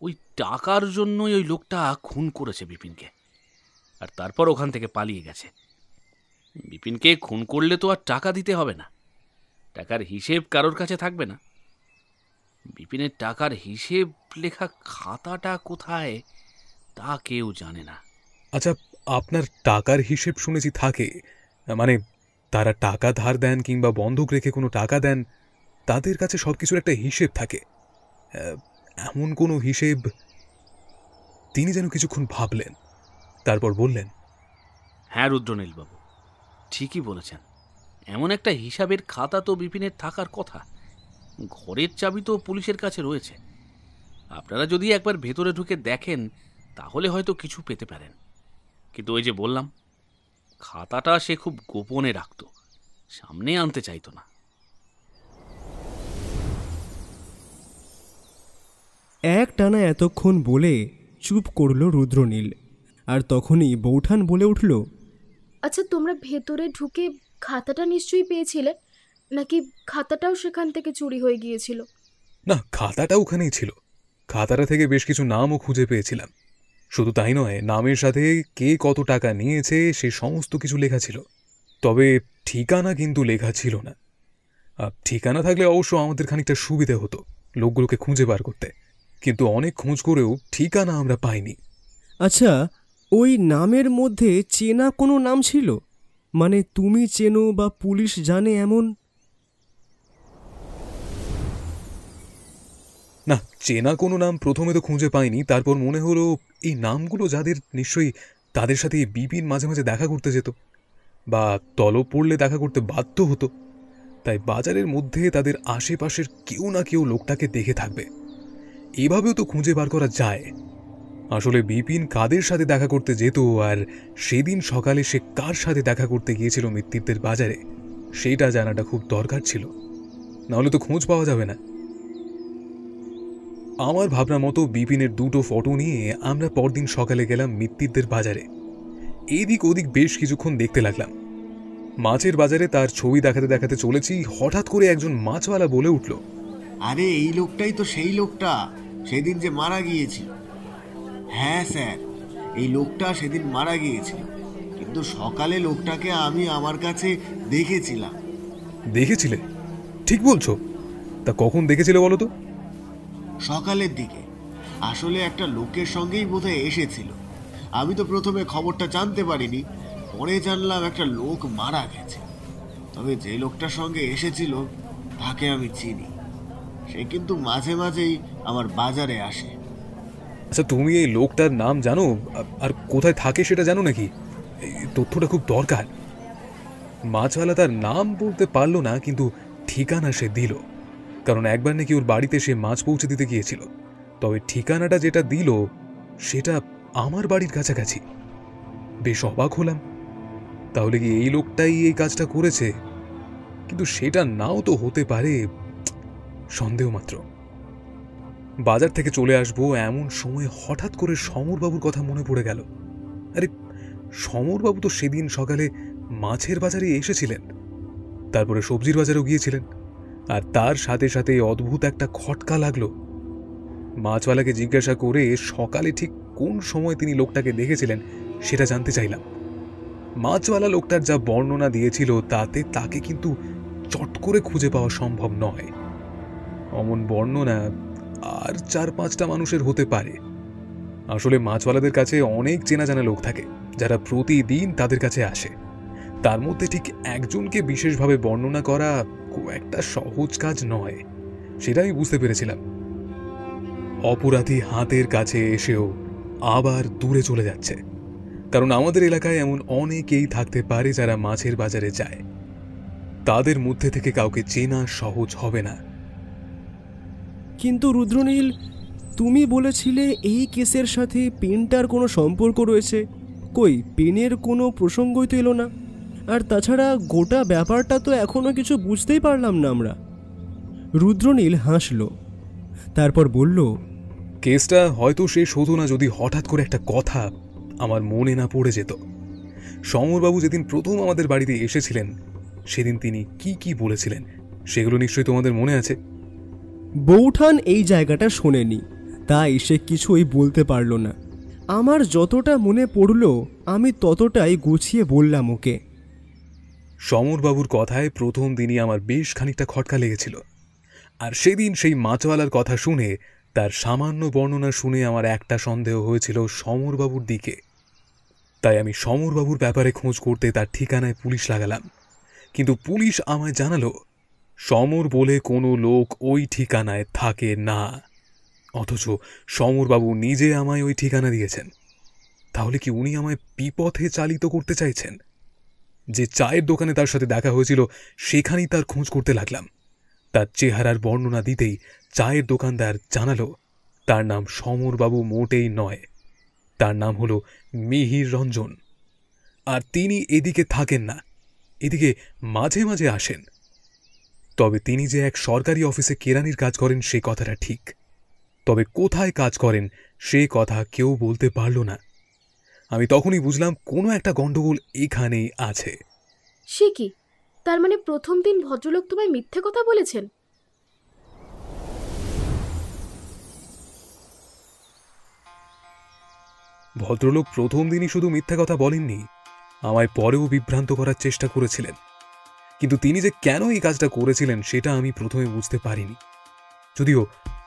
ওই টাকার জন্যই ওই লোকটা খুন করেছে বিপিনকে, আর তারপর ওখান থেকে পালিয়ে গেছে। বিপিনকে খুন করলে তো আর টাকা দিতে হবে না, টাকার হিসেব কারোর কাছে থাকবে না। বিপিনের টাকার হিসেব লেখা খাতাটা কোথায় তা কেউ জানে না। আচ্ছা, আপনার টাকার হিসেব শুনেছি থাকে, মানে তারা টাকা ধার দেন কিংবা বন্ধক রেখে কোনো টাকা দেন, তাদের কাছে সবকিছুর একটা হিসেব থাকে। এমন কোনো হিসেব। তিনি যেন কিছুক্ষণ ভাবলেন, তারপর বললেন, হ্যাঁ রুদ্রনীলবাবু, ঠিকই বলেছেন। এমন একটা হিসাবের খাতা তো বিপিনের থাকার কথা। ঘরের চাবি তো পুলিশের কাছে রয়েছে। আপনারা যদি একবার ভেতরে ঢুকে দেখেন তাহলে হয়তো কিছু পেতে পারেন। কিন্তু ওই যে বললাম, খাতাটা সে খুব গোপনে রাখত, সামনে আনতে চাইতো না। একটানা এতক্ষণ বলে চুপ করল রুদ্রনীল। আর তখনই বৌঠান বলে উঠল, আচ্ছা, তোমরা ভেতরে ঢুকে খাতাটা নিশ্চয়ই পেয়েছিলে, নাকি খাতাটাও সেখান থেকে চুরি হয়ে গিয়েছিল? না, খাতাটা ওখানেই ছিল। খাতাটা থেকে বেশ কিছু নামও খুঁজে পেয়েছিলাম। শুধু তাই নয়, নামের সাথে কে কত টাকা নিয়েছে সে সমস্ত কিছু লেখা ছিল। তবে ঠিকানা কিন্তু লেখা ছিল না। ঠিকানা থাকলে অবশ্য আমাদের খানিকটা সুবিধে হতো লোকগুলোকে খুঁজে বার করতে, কিন্তু অনেক খোঁজ করেও ঠিকানা আমরা পাইনি। আচ্ছা, ওই নামের মধ্যে চেনা কোনো নাম ছিল? মানে তুমি চেনো বা পুলিশ জানে এমন? না, চেনা কোনো নাম প্রথমে তো খুঁজে পাইনি। তারপর মনে হলো এই নামগুলো যাদের, নিশ্চয়ই তাদের সাথে বিপিন মাঝে মাঝে দেখা করতে যেত বা তলব পড়লে দেখা করতে বাধ্য হতো। তাই বাজারের মধ্যে তাদের আশেপাশের কেউ না কেউ লোকটাকে দেখে থাকবে। এভাবেও তো খুঁজে বার করা যায়। আসলে বিপিন কাদের সাথে দেখা করতে যেত আর সেদিন সকালে সে কার সাথে দেখা করতে গিয়েছিল মৃত্যুদের বাজারে, সেটা জানাটা খুব দরকার ছিল, নাহলে তো খোঁজ পাওয়া যাবে না। আমার ভাবনা মতো বিপিনের দুটো ফটো নিয়ে আমরা পরদিন সকালে গেলাম মৃত্যুদের বাজারে। এদিক ওদিক বেশ কিছুক্ষণ দেখতে লাগলাম। মাছের বাজারে তার ছবি দেখাতে দেখাতে চলেছি, হঠাৎ করে একজন মাছওয়ালা বলে উঠল, আরে এই লোকটাই তো সেই লোকটা সেদিন যে মারা গিয়েছিল। হ্যাঁ স্যার, এই লোকটা সেদিন মারা গিয়েছিল, কিন্তু সকালে লোকটাকে আমি আমার কাছে দেখেছিলাম। দেখেছিলে? ঠিক বলছো? তা কখন দেখেছিলে বলো তো? সকালের দিকে। আসলে একটা লোকের সঙ্গেই বোধহয় এসেছিল। আমি তো প্রথমে খবরটা জানতে পারিনি, পরে জানলাম একটা লোক মারা গেছে। তবে যে লোকটার সঙ্গে এসেছিল তাকে আমি চিনি। সে কিন্তু মাঝে মাঝেই আমার বাজারে আসে। আচ্ছা, তুমি এই লোকটার নাম জানো আর কোথায় থাকে সেটা জানো নাকি? এই তথ্যটা খুব দরকার। মাছওয়ালা তার নাম বলতে পারলো না, কিন্তু ঠিকানা সে দিল। কারণ একবার নাকি ওর বাড়িতে সে মাছ পৌঁছে দিতে গিয়েছিল। তবে ঠিকানাটা যেটা দিল সেটা আমার বাড়ির কাছাকাছি। বেশ অবাক হলাম। তাহলে কি এই লোকটাই এই কাজটা করেছে? কিন্তু সেটা নাও তো হতে পারে, সন্দেহ মাত্র। বাজার থেকে চলে আসবো এমন সময় হঠাৎ করে সমরবাবুর কথা মনে পড়ে গেল। আরে, সমরবাবু তো সেদিন সকালে মাছের বাজারে এসেছিলেন, তারপরে সবজির বাজারেও গিয়েছিলেন। আর তার সাথে সাথে অদ্ভুত একটা খটকা লাগলো। মাছওয়ালাকে জিজ্ঞাসা করে সকালে ঠিক কোন সময় তিনি লোকটাকে দেখেছিলেন সেটা জানতে চাইলাম। মাছওয়ালা লোকটার যা বর্ণনা দিয়েছিল তাতে তাকে কিন্তু চট করে খুঁজে পাওয়া সম্ভব নয়। অমন বর্ণনা আর 4-5টা মানুষের হতে পারে। আসলে মাছওয়ালাদের কাছে অনেক চেনা জানা লোক থাকে যারা প্রতিদিন তাদের কাছে আসে। তার মধ্যে ঠিক একজনকে বিশেষভাবে বর্ণনা করা খুব একটা সহজ কাজ নয়, সেটা আমি বুঝতে পেরেছিলাম। অপরাধী হাতের কাছে এসেও আবার দূরে চলে যাচ্ছে, কারণ আমাদের এলাকায় এমন অনেকেই থাকতে পারে যারা মাছের বাজারে যায়। তাদের মধ্যে থেকে কাউকে চেনা সহজ হবে না। কিন্তু রুদ্রনীল, তুমি বলেছিলে এই কেসের সাথে পেনটার কোনো সম্পর্ক রয়েছে। কই, পেনের কোনো প্রসঙ্গই তো এলো না। আর তাছাড়া গোটা ব্যাপারটা তো এখনো কিছু বুঝতেই পারলাম না আমরা। রুদ্রনীল হাসল, তারপর বলল, কেসটা হয়তো শেষ হতো না যদি হঠাৎ করে একটা কথা আমার মনে না পড়ে যেত। সমরবাবু যেদিন প্রথম আমাদের বাড়িতে এসেছিলেন সেদিন তিনি কি কি বলেছিলেন সেগুলো নিশ্চয়ই তোমাদের মনে আছে। বৌঠান এই জায়গাটা শোনেনি, তাই সে কিছুই বলতে পারল না। আমার যতটা মনে পড়ল আমি ততটাই গুছিয়ে বললাম ওকে। সমরবাবুর কথায় প্রথম দিনই আমার বেশ খানিকটা খটকা লেগেছিল। আর সেদিন সেই মাছওয়ালার কথা শুনে, তার সামান্য বর্ণনা শুনে আমার একটা সন্দেহ হয়েছিল সমরবাবুর দিকে। তাই আমি সমরবাবুর ব্যাপারে খোঁজ করতে তার ঠিকানায় পুলিশ লাগালাম। কিন্তু পুলিশ আমায় জানালো সমর বলে কোনো লোক ওই ঠিকানায় থাকে না। অথচ সমরবাবু নিজে আমায় ওই ঠিকানা দিয়েছেন। তাহলে কি উনি আমায় বিপথে চালিত করতে চাইছেন? যে চায়ের দোকানে তার সাথে দেখা হয়েছিল সেখানেই তার খোঁজ করতে লাগলাম। তার চেহারার বর্ণনা দিতেই চায়ের দোকানদার জানালো তার নাম সমরবাবু মোটেই নয়, তার নাম হলো মিহির রঞ্জন। আর তিনি এদিকে থাকেন না, এদিকে মাঝে মাঝে আসেন। তবে তিনি যে এক সরকারি অফিসে কেরানির কাজ করেন সে কথাটা ঠিক, তবে কোথায় কাজ করেন সে কথা কেউ বলতে পারল না। আমি তখনই বুঝলাম কোনো একটা গন্ডগোল এখানেই আছে। সে কি, তার মানে প্রথম দিন ভদ্রলোক তোমায় মিথ্যে কথা বলেছেন? ভদ্রলোক প্রথম দিনই শুধু মিথ্যা কথা বলেননি, আমায় পরেও বিভ্রান্ত করার চেষ্টা করেছিলেন। কিন্তু তিনি যে কেন এই কাজটা করেছিলেন সেটা আমি প্রথমে বুঝতে পারিনি, যদিও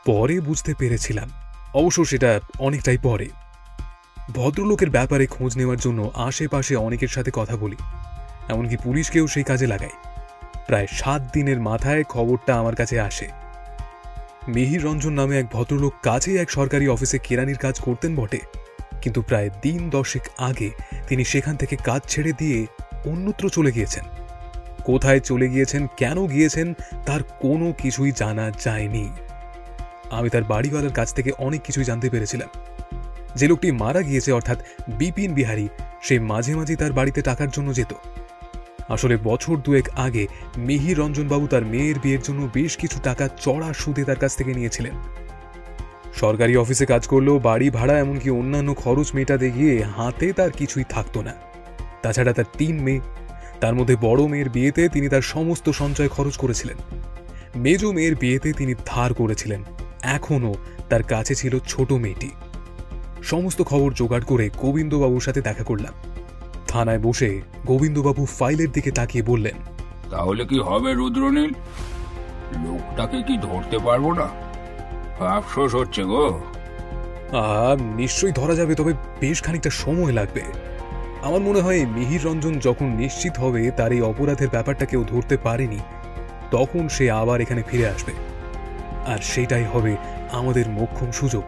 পরে বুঝতে পেরেছিলাম। অবশ্য সেটা অনেকটাই পরে। ভদ্রলোকের ব্যাপারে খোঁজ নেওয়ার জন্য আশেপাশে অনেকের সাথে কথা বলি, এমনকি পুলিশকেও সেই কাজে লাগাই। প্রায় 7 দিনের মাথায় খবরটা আমার কাছে আসে। মিহির রঞ্জন নামে এক ভদ্রলোক কাছেই এক সরকারি অফিসে কেরানির কাজ করতেন বটে, কিন্তু প্রায় দিন 10 আগে তিনি সেখান থেকে কাজ ছেড়ে দিয়ে অন্যত্র চলে গিয়েছেন। কোথায় চলে গিয়েছেন, কেন গিয়েছেন, তার কোনো কিছুই জানা যায়নি। আমি তার বাড়িওয়ালার কাছ থেকে অনেক কিছুই জানতে পেরেছিলাম। যে লোকটি মারা গিয়েছে অর্থাৎ বিপিন বিহারী, সে মাঝে মাঝে তার বাড়িতে টাকার জন্য যেত। আসলে বছর 2 আগে মিহির রঞ্জনবাবু তার মেয়ের বিয়ের জন্য বেশ কিছু টাকা চড়া সুদে তার কাছ থেকে নিয়েছিলেন। সরকারি অফিসে কাজ করলেও বাড়ি ভাড়া এমনকি অন্যান্য খরচ মেটাতে গিয়ে হাতে তার কিছুই থাকতো না। তাছাড়া তার 3 মেয়ে, তার মধ্যে বড় মেয়ের বিয়েতে তিনি তার সমস্ত সঞ্চয় খরচ করেছিলেন। মেজ মেয়ের বিয়েতে তিনি ধার করেছিলেন। এখনও তার কাছে ছিল ছোট মেয়েটি। সমস্ত খবর জোগাড় করে গোবিন্দবাবুর সাথে দেখা করলাম। থানায় বসে গোবিন্দবাবু ফাইলের দিকে তাকিয়ে বললেন, তাহলে কি হবে রুদ্রনীল? লোকটাকে কি ধরতে পারবো না? আফসোস হচ্ছে গো। নিশ্চয়ই ধরা যাবে, তবে বেশ খানিকটা সময় লাগবে। আমার মনে হয় মিহির রঞ্জন যখন নিশ্চিত হবে তার এই অপরাধের ব্যাপারটা কেউ ধরতে পারেনি, তখন সে আবার এখানে ফিরে আসবে। আর সেটাই হবে আমাদের মোক্ষম সুযোগ।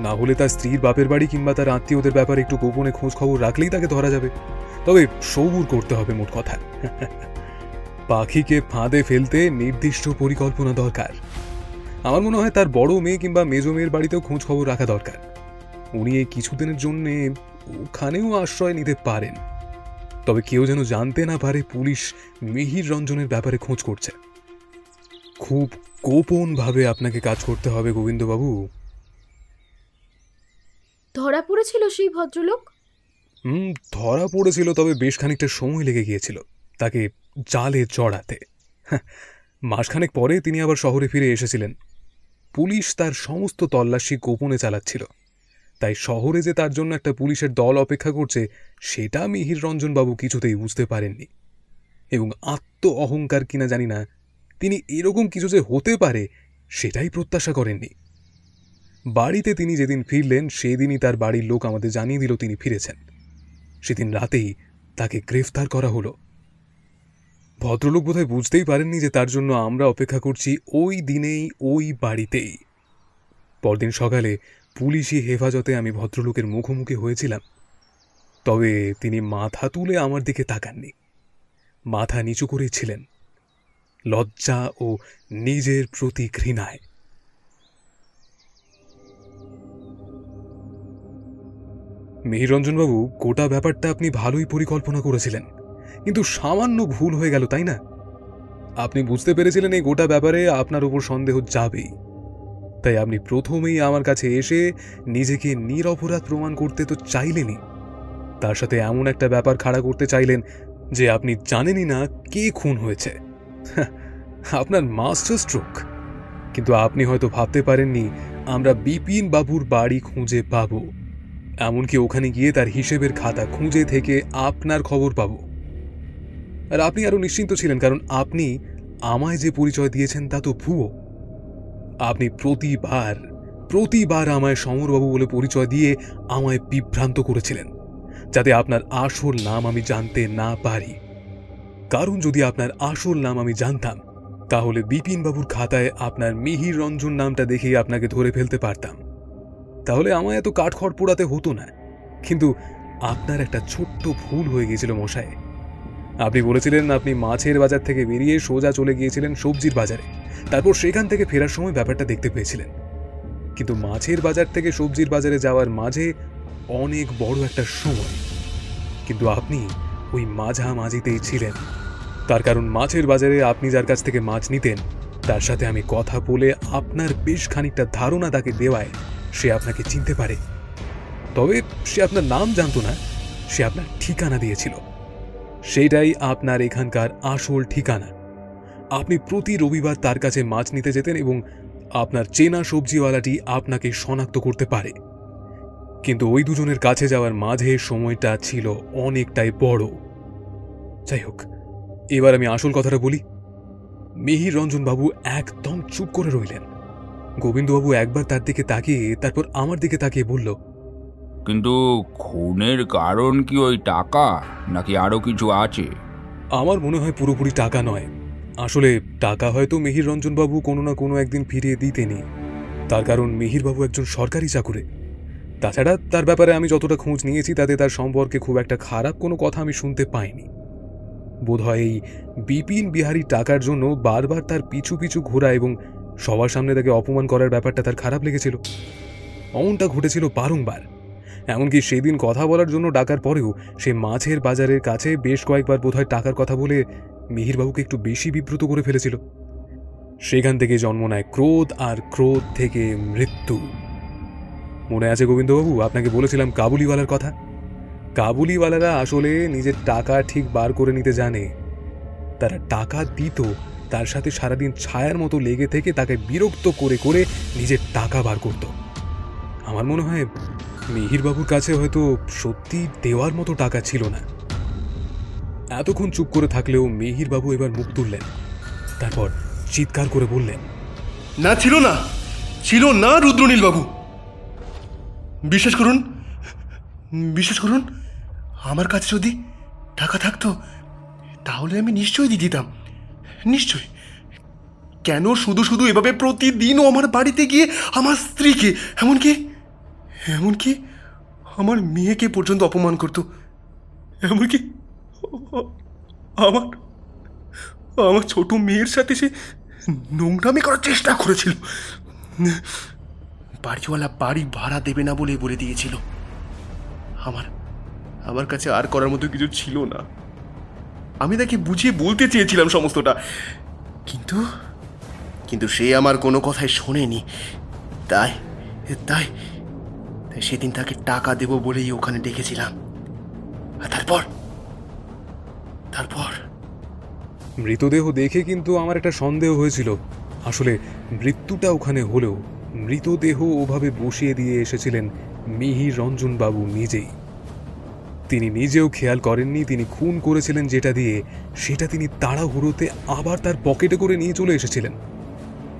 না হলে তার স্ত্রীর বাপের বাড়ি কিংবা তার আত্মীয়দের ব্যাপারে একটু গোপনে খোঁজ খবর রাখলেই তাকে ধরা যাবে। তবে সবুর করতে হবে মোট কথা। পাখিকে ফাঁদে ফেলতে নির্দিষ্ট পরিকল্পনা দরকার। আমার মনে হয় তার বড় মেয়ে কিংবা মেজ মেয়ের বাড়িতেও খোঁজ খবর রাখা দরকার। উনি এই কিছুদিনের জন্য ওখানেও আশ্রয় নিতে পারেন। তবে কেউ যেন জানতে না পারে পুলিশ মিহির রঞ্জনের ব্যাপারে খোঁজ করছে। খুব গোপন ভাবে আপনাকে কাজ করতে হবে গোবিন্দবাবু। ধরা পড়েছিল সেই ভদ্রলোক? ধরা পড়েছিল, তবে বেশ খানিকটা সময় লেগে গিয়েছিল তাকে জালে জড়াতে। মাসখানেক পরে তিনি আবার শহরে ফিরে এসেছিলেন। পুলিশ তার সমস্ত তল্লাশি গোপনে চালাচ্ছিল, তাই শহরে যে তার জন্য একটা পুলিশের দল অপেক্ষা করছে সেটা মিহির রঞ্জনবাবু কিছুতেই বুঝতে পারেননি। এবং আত্ম অহংকার কিনা জানি না, তিনি এরকম কিছু যে হতে পারে সেটাই প্রত্যাশা করেননি। বাড়িতে তিনি যেদিন ফিরলেন সেদিনই তার বাড়ির লোক আমাদের জানিয়ে দিল তিনি ফিরেছেন। সেদিন রাতেই তাকে গ্রেফতার করা হলো। ভদ্রলোক বোধহয় বুঝতেই পারেননি যে তার জন্য আমরা অপেক্ষা করছি ওই দিনেই ওই বাড়িতেই। পরদিন সকালে পুলিশি হেফাজতে আমি ভদ্রলোকের মুখোমুখি হয়েছিলাম। তবে তিনি মাথা তুলে আমার দিকে তাকাননি, মাথা নিচু করেই ছিলেন, লজ্জা ও নিজের প্রতি ঘৃণায়। মিহিররঞ্জনবাবু, গোটা ব্যাপারটা আপনি ভালোই পরিকল্পনা করেছিলেন, কিন্তু সামান্য ভুল হয়ে গেল, তাই না? আপনি বুঝতে পেরেছিলেন এই গোটা ব্যাপারে আপনার উপর সন্দেহ যাবেই, তাই আপনি প্রথমেই আমার কাছে এসে নিজেকে নিরপরাধ প্রমাণ করতে তো চাইলেনই, তার সাথে এমন একটা ব্যাপার খাড়া করতে চাইলেন যে আপনি জানেনই না কে খুন হয়েছে। আপনার মাস্টার স্ট্রোক। কিন্তু আপনি হয়তো ভাবতে পারেননি আমরা বিপিন বাবুর বাড়ি খুঁজে পাব, এমনকি ওখানে গিয়ে তার হিসেবের খাতা খুঁজে থেকে আপনার খবর পাব। আর আপনি আরো নিশ্চিন্ত ছিলেন, কারণ আপনি আমায় যে পরিচয় দিয়েছেন তা তো ভুয়ো। আপনি প্রতিবার আমায় সমরবাবু বলে পরিচয় দিয়ে আমায় বিভ্রান্ত করেছিলেন, যাতে আপনার আসল নাম আমি জানতে না পারি। কারণ যদি আপনার আসল নাম আমি জানতাম তাহলে বিপিন বাবুর খাতায় আপনার মিহির রঞ্জন নামটা দেখেই আপনাকে ধরে ফেলতে পারতাম। তাহলে আমায় এত কাঠখড় পোড়াতে হতো না। কিন্তু আপনার একটা ছোট্ট ভুল হয়ে গিয়েছিল মশাই। আপনি বলেছিলেন আপনি মাছের বাজার থেকে বেরিয়ে সোজা চলে গিয়েছিলেন সবজির বাজারে, তারপর সেখান থেকে ফেরার সময় ব্যাপারটা দেখতে পেয়েছিলেন। কিন্তু মাছের বাজার থেকে সবজির বাজারে যাওয়ার মাঝে অনেক বড় একটা সময়, কিন্তু আপনি ওই মাঝামাঝিতেই ছিলেন। তার কারণ মাছের বাজারে আপনি যার কাছ থেকে মাছ নিতেন তার সাথে আমি কথা বলে আপনার বেশ খানিকটা ধারণা তাকে দেওয়ায় সে আপনাকে চিনতে পারে। তবে সে আপনার নাম জানতো না, সে আপনার ঠিকানা দিয়েছিল। সেটাই আপনার এখানকার আসল ঠিকানা। আপনি প্রতি রবিবার তার কাছে মাছ নিতে যেতেন এবং আপনার চেনা সবজিওয়ালাটি আপনাকে শনাক্ত করতে পারে। কিন্তু ওই দুজনের কাছে যাওয়ার মাঝে সময়টা ছিল অনেকটাই বড়। যাই হোক, এবার আমি আসল কথাটা বলি। মিহির রঞ্জন বাবু একদম চুপ করে রইলেন। গোবিন্দবাবু একবার তার দিকে তাকিয়ে তারপর আমার দিকে তাকিয়ে বলল, কিন্তু খুনের কারণ কি ওই টাকা নাকি আরো কিছু আছে? আমার মনে হয় পুরোপুরি টাকা নয়। আসলে টাকা হয়তো মিহির রঞ্জন বাবু কোনো না কোনো একদিন ফিরিয়ে দিতেনি। তার কারণ মিহির বাবু একজন সরকারি চাকুরে। তাছাড়া তার ব্যাপারে আমি যতটা খোঁজ নিয়েছি তাতে তার সম্পর্কে খুব একটা খারাপ কোনো কথা আমি শুনতে পাইনি। বোধহয় এই বিপিন বিহারী টাকার জন্য বারবার তার পিছু পিছু ঘোরা এবং সবার সামনে তাকে অপমান করার ব্যাপারটা তার খারাপ লেগেছিল। অমনটা ঘটেছিল বারংবার। এমনকি সেদিন কথা বলার জন্য ডাকার পরেও সে মাছের বাজারের কাছে বেশ কয়েকবার বোধহয় টাকার কথা বলে মিহিরবাবুকে একটু বেশি বিব্রত করে ফেলেছিল। সেখান থেকে জন্ম নেয় ক্রোধ, আর ক্রোধ থেকে মৃত্যু। মনে আছে গোবিন্দবাবু, আপনাকে বলেছিলাম কাবুলিওয়ালার কথা? কাবুলিওয়ালারা আসলে নিজের টাকা ঠিক বার করে নিতে জানে। তারা টাকা দিত, তার সাথে সারাদিন ছায়ার মতো লেগে থেকে তাকে বিরক্ত করে করে নিজের টাকা বার করত। আমার মনে হয় মিহিরবাবুর কাছে হয়তো সত্যি দেওয়ার মতো টাকা ছিল না। এতক্ষণ চুপ করে থাকলেও মিহিরবাবু এবার মুখ তুললেন, তারপর চিৎকার করে বললেন, না, ছিল না, ছিল না রুদ্রনীল বাবু। বিশ্বাস করুন, বিশ্বাস করুন, আমার কাছে যদি টাকা থাকতো তাহলে আমি নিশ্চয়ই দিয়ে দিতাম, নিশ্চয়। কেন শুধু শুধু এভাবে প্রতিদিনও আমার বাড়িতে গিয়ে আমার স্ত্রীকে, এমনকি এমনকি আমার মেয়েকে পর্যন্ত অপমান করতো, এমনকি আমার আমার ছোট মেয়ের সাথে সে নোংরামি করার চেষ্টা করেছিল। বাড়িওয়ালা বাড়ি ভাড়া দেবে না বলে দিয়েছিল। আমার কাছে আর করার মতো কিছু ছিল না। আমি তাকে বুঝিয়ে বলতে চেয়েছিলাম সমস্তটা, কিন্তু কিন্তু সে আমার কোনো কথাই শোনেনি। তাই তাই সেদিন তাকে টাকা দেব বলেই ওখানে ডেকেছিলাম। আর তারপর মৃতদেহ দেখে কিন্তু আমার একটা সন্দেহ হয়েছিল। আসলে মৃত্যুটা ওখানে হলেও মৃতদেহ ওভাবে বসিয়ে দিয়ে এসেছিলেন মিহির রঞ্জন বাবু নিজেই। তিনি নিজেও খেয়াল করেননি তিনি খুন করেছিলেন যেটা দিয়ে, সেটা তিনি তাড়াহুড়োতে আবার তার পকেটে করে নিয়ে চলে এসেছিলেন।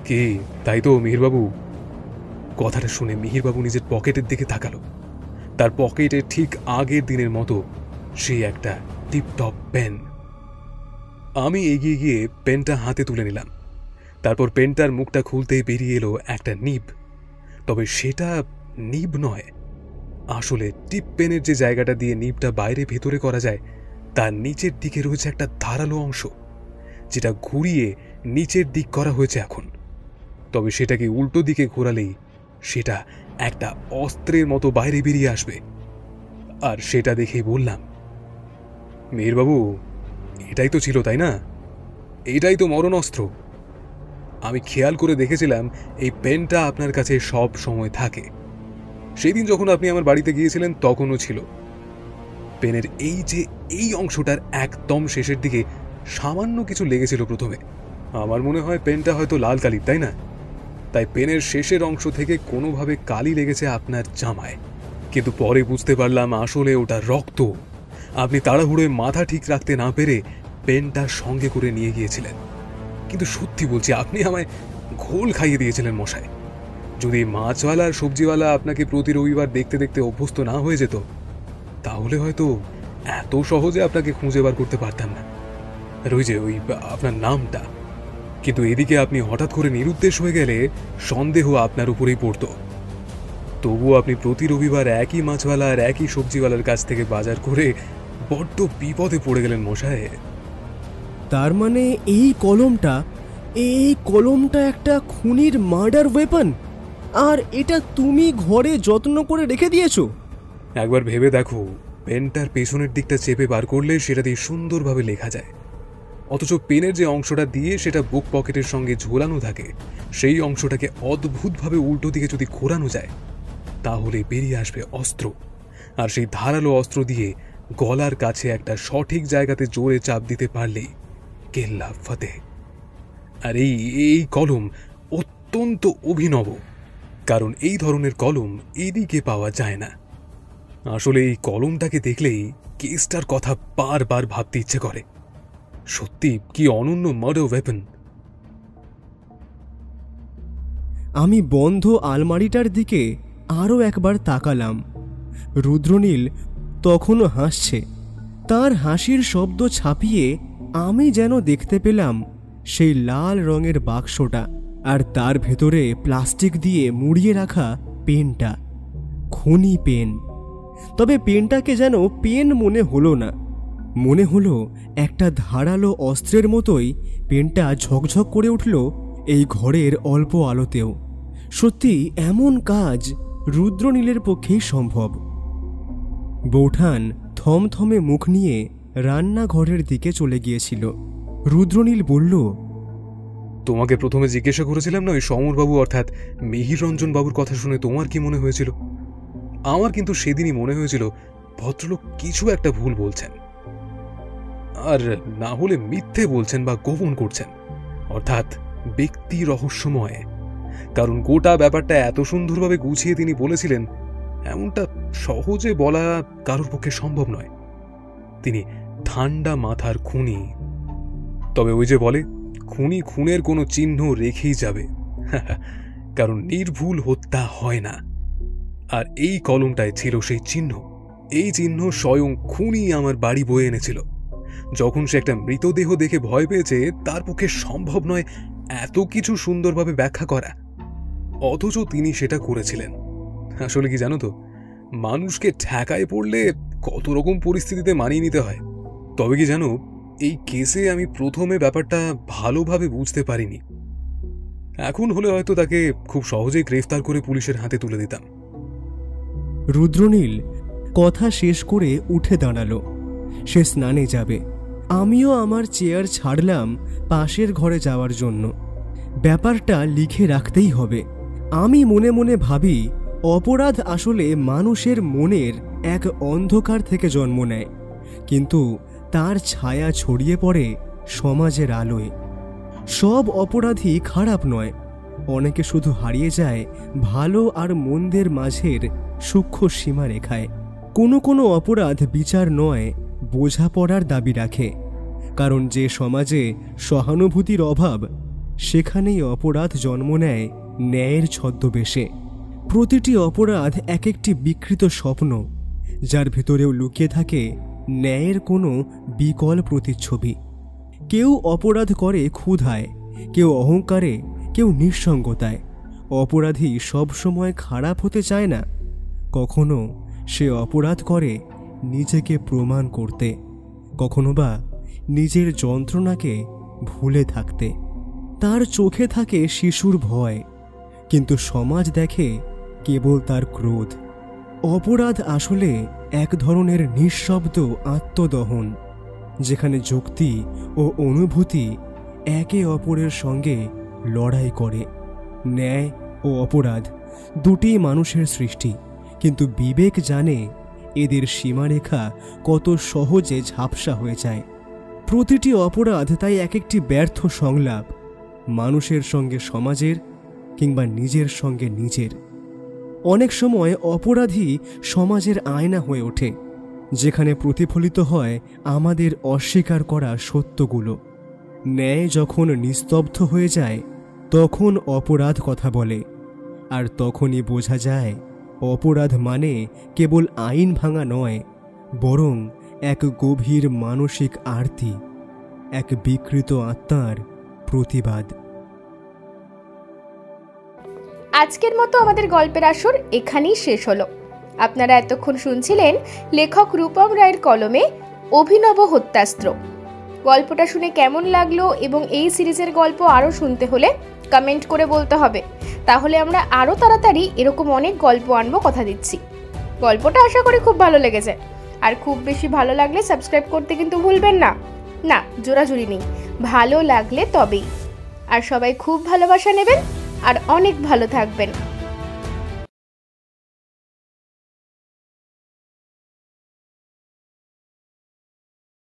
কি তাই তো মিহিরবাবু? কথাটা শুনে মিহিরবাবু নিজের পকেটের দিকে তাকালো। তার পকেটে ঠিক আগের দিনের মতো সে একটা টিপটপ পেন। আমি এগিয়ে গিয়ে পেনটা হাতে তুলে নিলাম। তারপর পেনটার মুখটা খুলতেই বেরিয়ে এলো একটা নিব। তবে সেটা নিব নয়, আসলে টিপ পেনের যে জায়গাটা দিয়ে নিবটা বাইরে ভেতরে করা যায় তার নিচের দিকে রয়েছে একটা ধারালো অংশ, যেটা ঘুরিয়ে নিচের দিক করা হয়েছে এখন। তবে সেটাকে উল্টো দিকে ঘোরালেই সেটা একটা অস্ত্রের মতো বাইরে বেরিয়ে আসবে। আর সেটা দেখেই বললাম, মেহেরবাবু, এটাই তো ছিল তাই না? এটাই তো মরণ অস্ত্র। আমি খেয়াল করে দেখেছিলাম এই পেনটা আপনার কাছে সব সময় থাকে। সেদিন যখন আপনি আমার বাড়িতে গিয়েছিলেন তখনও ছিল। পেনের এই অংশটার একদম শেষের দিকে সামান্য কিছু লেগেছিল প্রথমে। আমার মনে হয় পেনটা হয়তো লাল কালির, তাই না? তাই পেনের শেষের অংশ থেকে কোনোভাবে কালি লেগেছে আপনার জামায়। কিন্তু পরে বুঝতে পারলাম আসলে ওটা রক্ত। আপনি তাড়াহুড়োয় মাথা ঠিক রাখতে না পেরে পেনটা সঙ্গে করে নিয়ে গিয়েছিলেন। কিন্তু সত্যি বলছি, আপনি আমায় ঘোল খাইয়ে দিয়েছিলেন মশাই। যদি মাছওয়ালা আর সবজিওয়ালা আপনাকে প্রতি রবিবার দেখতে দেখতে অভ্যস্ত না হয়ে যেত তাহলে হয়তো এত সহজে আপনাকে খুঁজে বার করতে পারতাম না। আর ওই যে ওই আপনার নামটা। কিন্তু এদিকে আপনি হঠাৎ করে নিরুদ্দেশ হয়ে গেলে সন্দেহ আপনার উপরেই পড়ত। তবুও আপনি প্রতি রবিবার একই মাছওয়ালা আর একই সবজিওয়ালার কাছ থেকে বাজার করে বড্ড বিপদে পড়ে গেলেন মশাই। তার মানে এই কলমটা একটা খুনির মার্ডার ওয়েপন, আর এটা তুমি ঘরে যত্ন করে রেখে দিয়েছো? একবার ভেবে দেখো, পেনটার পেছনের দিকটা চেপে বার করলে সেটা দিয়ে সুন্দরভাবে লেখা যায়, অথচ পেনের যে অংশটা দিয়ে সেটা বুক পকেটের সঙ্গে ঝোলানো থাকে সেই অংশটাকে অদ্ভুতভাবে উল্টো দিকে যদি ঘোরানো যায় তাহলে বেরিয়ে আসবে অস্ত্র, আর সেই ধারালো অস্ত্র দিয়ে গলার কাছে একটা সঠিক জায়গাতে জোরে চাপ দিতে পারলেই কেল্লা ফতেহ। আর এই কলম অত্যন্ত অভিনব, কারণ এই ধরনের কলম এদিকে পাওয়া যায় না। আসলে এই কলমটাকে দেখলেই কেসটার কথা বারবার ভাবতে ইচ্ছে করে। সত্যি কি অনন্য মার্ডার ওয়েপন। আমি বন্ধ আলমারিটার দিকে আরও একবার তাকালাম। রুদ্রনীল তখনও হাসছে। তার হাসির শব্দ ছাপিয়ে আমি যেন দেখতে পেলাম সেই লাল রঙের বাক্সটা, আর তার ভেতরে প্লাস্টিক দিয়ে মুড়িয়ে রাখা পেনটা, খনি পেন। তবে পেনটাকে যেন পেন মনে হলো না, মনে হলো একটা ধারালো অস্ত্রের মতোই পেনটা ঝকঝক করে উঠল এই ঘরের অল্প আলোতেও। সত্যি এমন কাজ রুদ্রনীলের পক্ষেই সম্ভব। বৌঠান থমথমে মুখ নিয়ে রান্নাঘরের দিকে চলে গিয়েছিল। রুদ্রনীল বলল, তোমাকে প্রথমে জিজ্ঞাসা করেছিলাম না ওই সমরবাবু অর্থাৎ মিহির রঞ্জন বাবুর কথা শুনে তোমার কি মনে হয়েছিল? আমার কিন্তু সেদিনই মনে হয়েছিল ভদ্রলোক কিছু একটা ভুল বলছেন, আর না হলে মিথ্যে বলছেন বা গোপন করছেন, অর্থাৎ ব্যক্তি রহস্যময়। কারণ গোটা ব্যাপারটা এত সুন্দরভাবে গুছিয়ে তিনি বলেছিলেন, এমনটা সহজে বলা কারোর পক্ষে সম্ভব নয়। তিনি ঠান্ডা মাথার খুনি। তবে ওই যে বলে, খুনি খুনের কোনো চিহ্ন রেখেই যাবে, কারণ নির্ভুল হত্যা হয় না। আর এই কলমটায় ছিল সেই চিহ্ন। এই চিহ্ন স্বয়ং খুনি আমার বাড়ি বয়ে এনেছিল। যখন সে একটা মৃতদেহ দেখে ভয় পেয়েছে, তার পক্ষে সম্ভব নয় এত কিছু সুন্দরভাবে ব্যাখ্যা করা, অথচ তিনি সেটা করেছিলেন। আসলে কি জানো তো, মানুষকে ঠেকায় পড়লে কত রকম পরিস্থিতিতে মানিয়ে নিতে হয়। তবে কি জানো, এই কেসে আমি প্রথমে ব্যাপারটা ভালোভাবে বুঝতে পারিনি। এখন হলে হয়তো তাকে খুব সহজেই গ্রেফতার করে পুলিশের হাতে তুলে দিতাম। রুদ্রনীল কথা শেষ করে উঠে দাঁড়ালো। সে স্নানে যাবে। আমিও আমার চেয়ার ছাড়লাম পাশের ঘরে যাওয়ার জন্য। ব্যাপারটা লিখে রাখতেই হবে। আমি মনে মনে ভাবি, অপরাধ আসলে মানুষের মনের এক অন্ধকার থেকে জন্ম নেয়, কিন্তু তার ছায়া ছড়িয়ে পড়ে সমাজের আলোয়। সব অপরাধী খারাপ নয়, অনেকে শুধু হারিয়ে যায় ভালো আর মন্দের মাঝের সূক্ষ্ম সীমারেখায়। কোনো কোনো অপরাধ বিচার নয়, বোঝাপড়ার দাবি রাখে। কারণ যে সমাজে সহানুভূতির অভাব, সেখানেই অপরাধ জন্ম নেয় ন্যায়ের ছদ্মবেশে। প্রতিটি অপরাধ এক একটি বিকৃত স্বপ্ন, যার ভেতরেও লুকিয়ে থাকে ন্যায়ের কোনো বিকল প্রতিচ্ছবি। কেউ অপরাধ করে ক্ষুধায়, কেউ অহংকারে, কেউ নিঃসঙ্গতায়। অপরাধী সবসময় খারাপ হতে চায় না, কখনো সে অপরাধ করে নিজেকে প্রমাণ করতে, কখনো বা নিজের যন্ত্রণাকে ভুলে থাকতে। তার চোখে থাকে শিশুর ভয়, কিন্তু সমাজ দেখে কেবল তার ক্রোধ। অপরাধ আসলে এক ধরনের নিঃশব্দ আত্মদহন, যেখানে যুক্তি ও অনুভূতি একে অপরের সঙ্গে লড়াই করে। ন্যায় ও অপরাধ দুটি মানুষের সৃষ্টি, কিন্তু বিবেক জানে এদের সীমারেখা কত সহজে ঝাপসা হয়ে যায়। প্রতিটি অপরাধ তাই এক একটি ব্যর্থ সংলাপ, মানুষের সঙ্গে সমাজের, কিংবা নিজের সঙ্গে নিজের। অনেক সময় অপরাধী সমাজের আয়না হয়ে ওঠে, যেখানে প্রতিফলিত হয় আমাদের অস্বীকার করা সত্যগুলো। ন্যায় যখন নিস্তব্ধ হয়ে যায়, তখন অপরাধ কথা বলে, আর তখনই বোঝা যায় অপরাধ মানে কেবল আইন ভাঙা নয়, বরং এক গভীর মানসিক আরতি। এক বিকৃত আত্মার প্রতিবাদ। আজকের মতো আমাদের গল্পের আসর এখানেই শেষ হলো। আপনারা এতক্ষণ শুনছিলেন লেখক রূপম রায়ের কলমে অভিনব হত্যাস্ত্র। গল্পটা শুনে কেমন লাগলো এবং এই সিরিজের গল্প আরও শুনতে হলে কমেন্ট করে বলতে হবে, তাহলে আমরা আরও তাড়াতাড়ি এরকম অনেক গল্প আনবো, কথা দিচ্ছি। গল্পটা আশা করি খুব ভালো লেগেছে, আর খুব বেশি ভালো লাগলে সাবস্ক্রাইব করতে কিন্তু ভুলবেন না। না, জোরাজুরি নেই, ভালো লাগলে তবেই। আর সবাই খুব ভালোবাসা নেবেন আর অনেক ভালো থাকবেন।